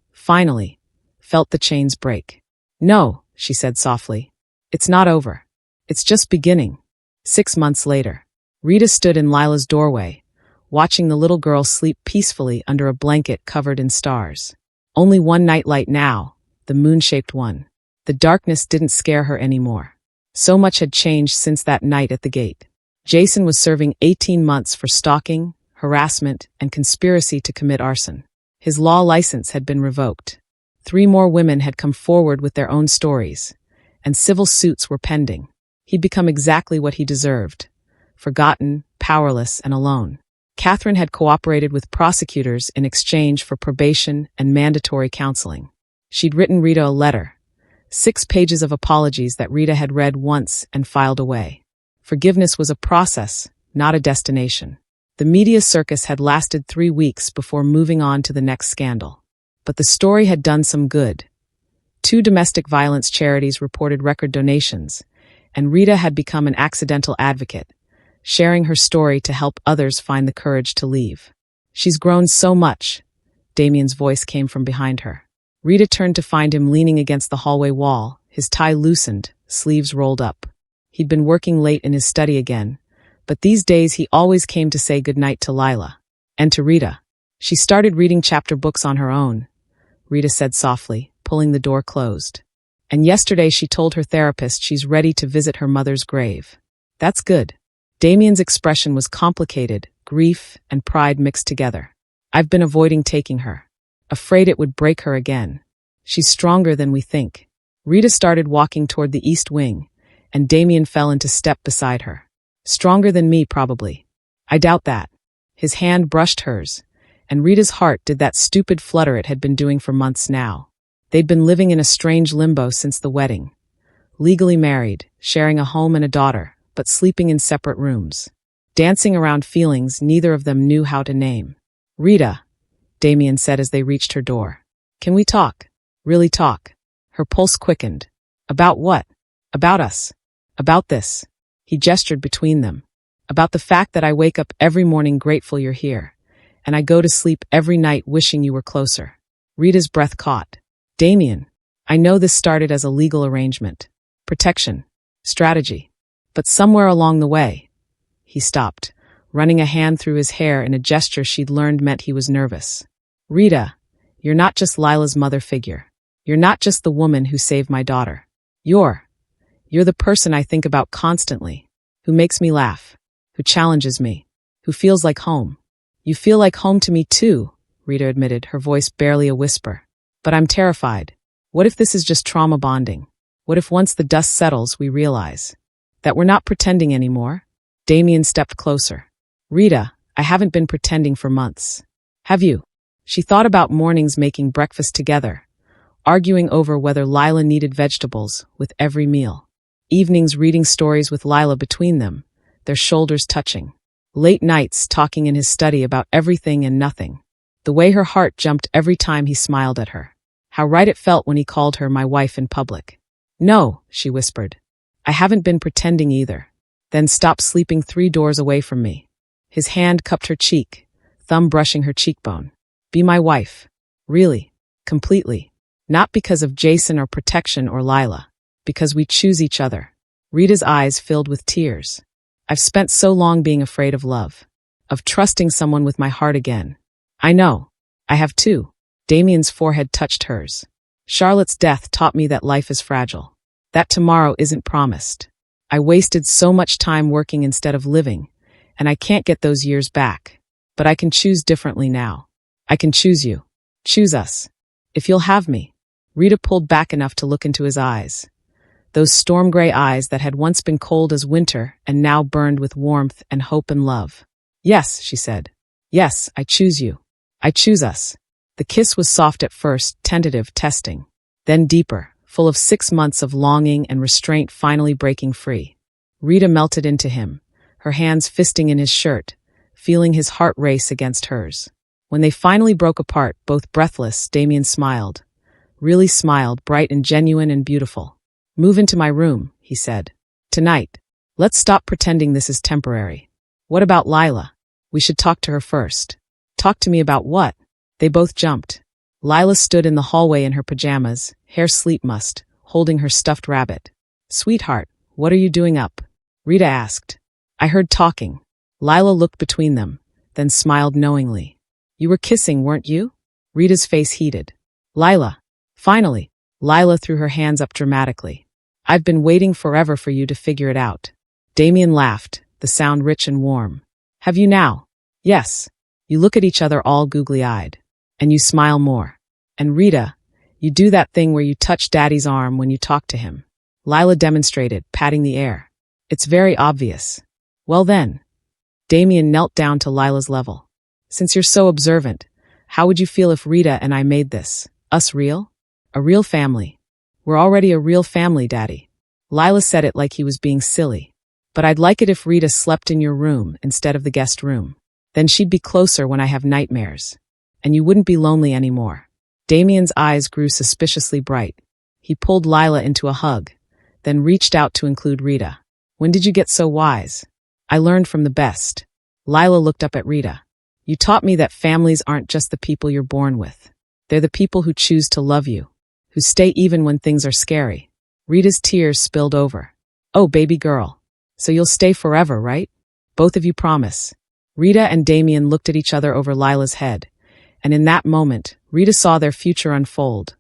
felt the chains break. No, she said softly. It's not over. It's just beginning. 6 months later, Rita stood in Lila's doorway, watching the little girl sleep peacefully under a blanket covered in stars. Only one nightlight now, the moon-shaped one. The darkness didn't scare her anymore. So much had changed since that night at the gate. Jason was serving 18 months for stalking, harassment, and conspiracy to commit arson. His law license had been revoked. 3 more women had come forward with their own stories, and civil suits were pending. He'd become exactly what he deserved. Forgotten, powerless, and alone. Catherine had cooperated with prosecutors in exchange for probation and mandatory counseling. She'd written Rita a letter, 6 pages of apologies that Rita had read once and filed away. Forgiveness was a process, not a destination. The media circus had lasted 3 weeks before moving on to the next scandal. But the story had done some good. 2 domestic violence charities reported record donations, and Rita had become an accidental advocate, sharing her story to help others find the courage to leave. She's grown so much, Damien's voice came from behind her. Rita turned to find him leaning against the hallway wall, his tie loosened, sleeves rolled up. He'd been working late in his study again, but these days he always came to say goodnight to Lila. And to Rita. She started reading chapter books on her own, Rita said softly, pulling the door closed. And yesterday she told her therapist she's ready to visit her mother's grave. That's good. Damien's expression was complicated, grief, and pride mixed together. I've been avoiding taking her, afraid it would break her again. She's stronger than we think. Rita started walking toward the east wing, and Damien fell into step beside her. Stronger than me, probably. I doubt that. His hand brushed hers, and Rita's heart did that stupid flutter it had been doing for months now. They'd been living in a strange limbo since the wedding. Legally married, sharing a home and a daughter, but sleeping in separate rooms. Dancing around feelings neither of them knew how to name. "Rita," Damien said as they reached her door. "Can we talk? Really talk?" Her pulse quickened. "About what?" "About us. About this." He gestured between them. "About the fact that I wake up every morning grateful you're here, and I go to sleep every night wishing you were closer." Rita's breath caught. "Damien, I know this started as a legal arrangement. Protection. Strategy. But somewhere along the way..." He stopped, running a hand through his hair in a gesture she'd learned meant he was nervous. "Rita, you're not just Lila's mother figure. You're not just the woman who saved my daughter. You're the person I think about constantly, who makes me laugh, who challenges me, who feels like home." "You feel like home to me too," Rita admitted, her voice barely a whisper. "But I'm terrified. What if this is just trauma bonding? What if once the dust settles we realize that we're not pretending anymore?" Damien stepped closer. "Rita, I haven't been pretending for months. Have you?" She thought about mornings making breakfast together, arguing over whether Lila needed vegetables with every meal. Evenings reading stories with Lila between them, their shoulders touching. Late nights talking in his study about everything and nothing. The way her heart jumped every time he smiled at her. How right it felt when he called her my wife in public. "No," she whispered. "I haven't been pretending either." "Then stop sleeping 3 doors away from me." His hand cupped her cheek, thumb brushing her cheekbone. "Be my wife. Really. Completely. Not because of Jason or protection or Lila. Because we choose each other." Rita's eyes filled with tears. "I've spent so long being afraid of love. Of trusting someone with my heart again." "I know. I have too." Damien's forehead touched hers. "Charlotte's death taught me that life is fragile. That tomorrow isn't promised. I wasted so much time working instead of living, and I can't get those years back. But I can choose differently now. I can choose you. Choose us. If you'll have me." Rita pulled back enough to look into his eyes. Those storm-gray eyes that had once been cold as winter and now burned with warmth and hope and love. "Yes," she said. "Yes, I choose you. I choose us." The kiss was soft at first, tentative, testing. Then deeper, full of 6 months of longing and restraint finally breaking free. Rita melted into him, her hands fisting in his shirt, feeling his heart race against hers. When they finally broke apart, both breathless, Damien smiled. Really smiled, bright and genuine and beautiful. "Move into my room," he said. "Tonight. Let's stop pretending this is temporary." "What about Lila?" "We should talk to her first." "Talk to me about what?" They both jumped. Lila stood in the hallway in her pajamas, hair sleep mussed, holding her stuffed rabbit. "Sweetheart, what are you doing up?" Rita asked. "I heard talking." Lila looked between them, then smiled knowingly. "You were kissing, weren't you?" Rita's face heated. "Lila." Finally, Lila threw her hands up dramatically. "I've been waiting forever for you to figure it out." Damien laughed, the sound rich and warm. "Have you now?" "Yes." You look at each other all googly-eyed. And you smile more. "And Rita, you do that thing where you touch Daddy's arm when you talk to him." Lila demonstrated, patting the air. "It's very obvious." "Well then." Damien knelt down to Lila's level. "Since you're so observant, how would you feel if Rita and I made this, us real? A real family. We're already a real family, Daddy." Lila said it like he was being silly. "But I'd like it if Rita slept in your room instead of the guest room. Then she'd be closer when I have nightmares. And you wouldn't be lonely anymore." Damien's eyes grew suspiciously bright. He pulled Lila into a hug, then reached out to include Rita. "When did you get so wise?" "I learned from the best." Lila looked up at Rita. "You taught me that families aren't just the people you're born with. They're the people who choose to love you, who stay even when things are scary." Rita's tears spilled over. "Oh, baby girl. So you'll stay forever, right? Both of you promise." Rita and Damien looked at each other over Lila's head. And in that moment, Rita saw their future unfold.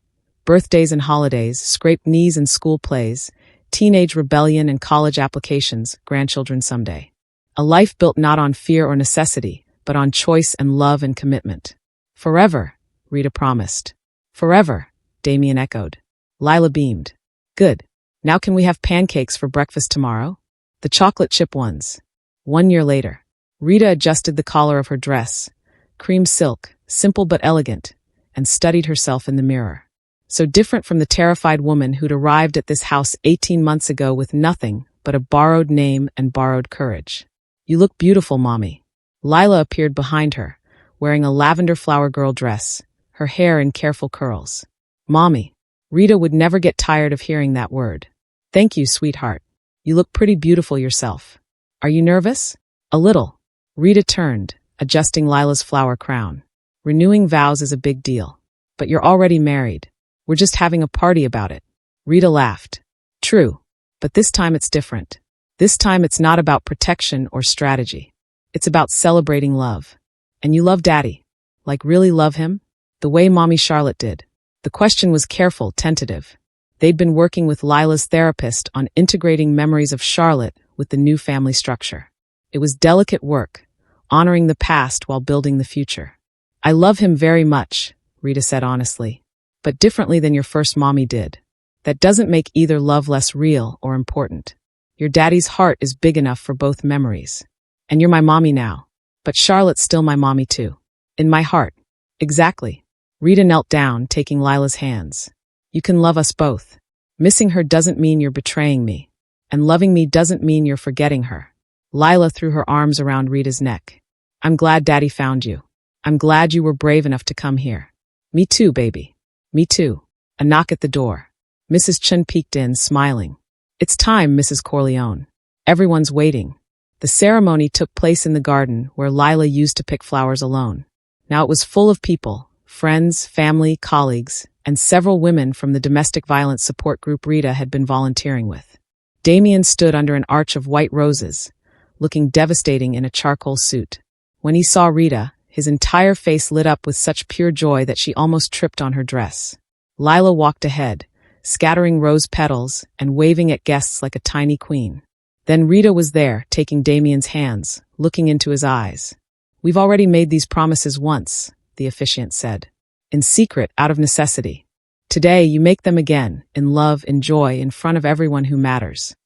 Birthdays and holidays, scraped knees and school plays, teenage rebellion and college applications, grandchildren someday. A life built not on fear or necessity, but on choice and love and commitment. Forever, Rita promised. Forever, Damien echoed. Lila beamed. Good. Now can we have pancakes for breakfast tomorrow? The chocolate chip ones. 1 year later. Rita adjusted the collar of her dress, cream silk, simple but elegant, and studied herself in the mirror. So different from the terrified woman who'd arrived at this house 18 months ago with nothing but a borrowed name and borrowed courage. You look beautiful, Mommy. Lila appeared behind her, wearing a lavender flower girl dress, her hair in careful curls. Mommy. Rita would never get tired of hearing that word. Thank you, sweetheart. You look pretty beautiful yourself. Are you nervous? A little. Rita turned, adjusting Lila's flower crown. Renewing vows is a big deal. But you're already married. We're just having a party about it. Rita laughed. True. But this time it's different. This time it's not about protection or strategy. It's about celebrating love. And you love Daddy. Like really love him? The way Mommy Charlotte did. The question was careful, tentative. They'd been working with Lila's therapist on integrating memories of Charlotte with the new family structure. It was delicate work, honoring the past while building the future. I love him very much, Rita said honestly, but differently than your first mommy did. That doesn't make either love less real or important. Your daddy's heart is big enough for both memories. And you're my mommy now. But Charlotte's still my mommy too. In my heart. Exactly. Rita knelt down, taking Lila's hands. You can love us both. Missing her doesn't mean you're betraying me. And loving me doesn't mean you're forgetting her. Lila threw her arms around Rita's neck. I'm glad Daddy found you. I'm glad you were brave enough to come here. Me too, baby. Me too. A knock at the door. Mrs. Chun peeked in, smiling. It's time, Mrs. Corleone. Everyone's waiting. The ceremony took place in the garden where Lila used to pick flowers alone. Now it was full of people, friends, family, colleagues, and several women from the domestic violence support group Rita had been volunteering with. Damien stood under an arch of white roses, looking devastating in a charcoal suit. When he saw Rita, his entire face lit up with such pure joy that she almost tripped on her dress. Lila walked ahead, scattering rose petals and waving at guests like a tiny queen. Then Rita was there, taking Damien's hands, looking into his eyes. We've already made these promises once, the officiant said. In secret, out of necessity. Today, you make them again, in love and joy, in front of everyone who matters.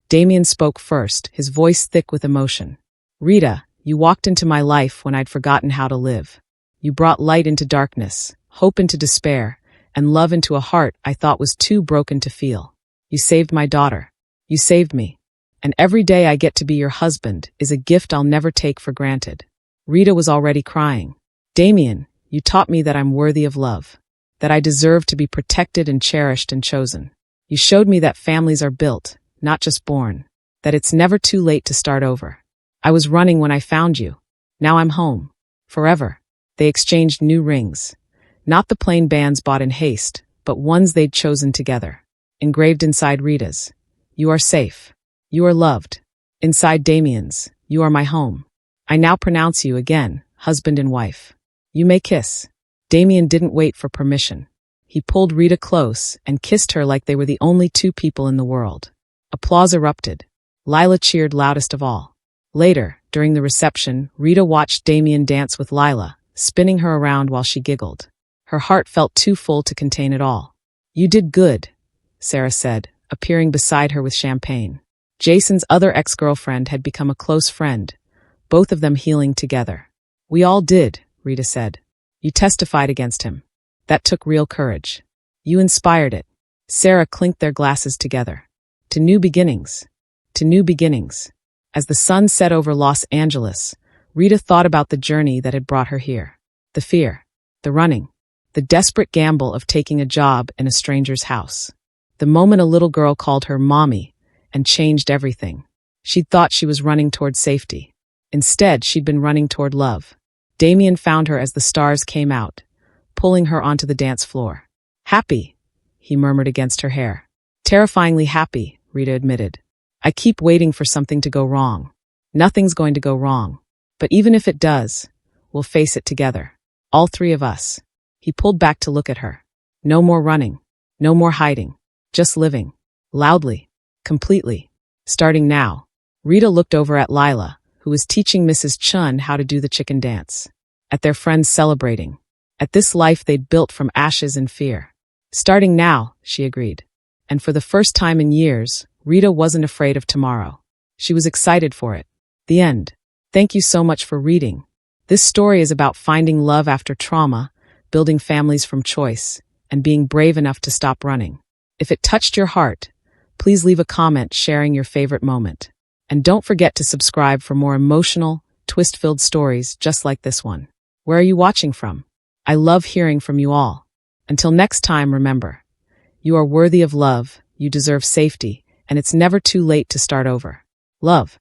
Damien spoke first, his voice thick with emotion. Rita, you walked into my life when I'd forgotten how to live. You brought light into darkness, hope into despair, and love into a heart I thought was too broken to feel. You saved my daughter. You saved me. And every day I get to be your husband is a gift I'll never take for granted. Rita was already crying. Damien, you taught me that I'm worthy of love. That I deserve to be protected and cherished and chosen. You showed me that families are built, not just born. That it's never too late to start over. I was running when I found you. Now I'm home. Forever. They exchanged new rings. Not the plain bands bought in haste, but ones they'd chosen together. Engraved inside Rita's. You are safe. You are loved. Inside Damien's. You are my home. I now pronounce you again, husband and wife. You may kiss. Damien didn't wait for permission. He pulled Rita close and kissed her like they were the only two people in the world. Applause erupted. Lila cheered loudest of all. Later, during the reception, Rita watched Damien dance with Lila, spinning her around while she giggled. Her heart felt too full to contain it all. You did good, Sarah said, appearing beside her with champagne. Jason's other ex-girlfriend had become a close friend, both of them healing together. We all did, Rita said. You testified against him. That took real courage. You inspired it. Sarah clinked their glasses together. To new beginnings. To new beginnings. As the sun set over Los Angeles, Rita thought about the journey that had brought her here. The fear. The running. The desperate gamble of taking a job in a stranger's house. The moment a little girl called her mommy and changed everything. She'd thought she was running toward safety. Instead, she'd been running toward love. Damien found her as the stars came out, pulling her onto the dance floor. Happy, he murmured against her hair. Terrifyingly happy, Rita admitted. I keep waiting for something to go wrong. Nothing's going to go wrong. But even if it does, we'll face it together. All three of us. He pulled back to look at her. No more running. No more hiding. Just living. Loudly. Completely. Starting now. Rita looked over at Lila, who was teaching Mrs. Chun how to do the chicken dance. At their friends celebrating. At this life they'd built from ashes and fear. Starting now, she agreed. And for the first time in years, Rita wasn't afraid of tomorrow. She was excited for it. The end. Thank you so much for reading. This story is about finding love after trauma, building families from choice, and being brave enough to stop running. If it touched your heart, please leave a comment sharing your favorite moment. And don't forget to subscribe for more emotional, twist-filled stories just like this one. Where are you watching from? I love hearing from you all. Until next time, remember, you are worthy of love, you deserve safety, and it's never too late to start over. Love.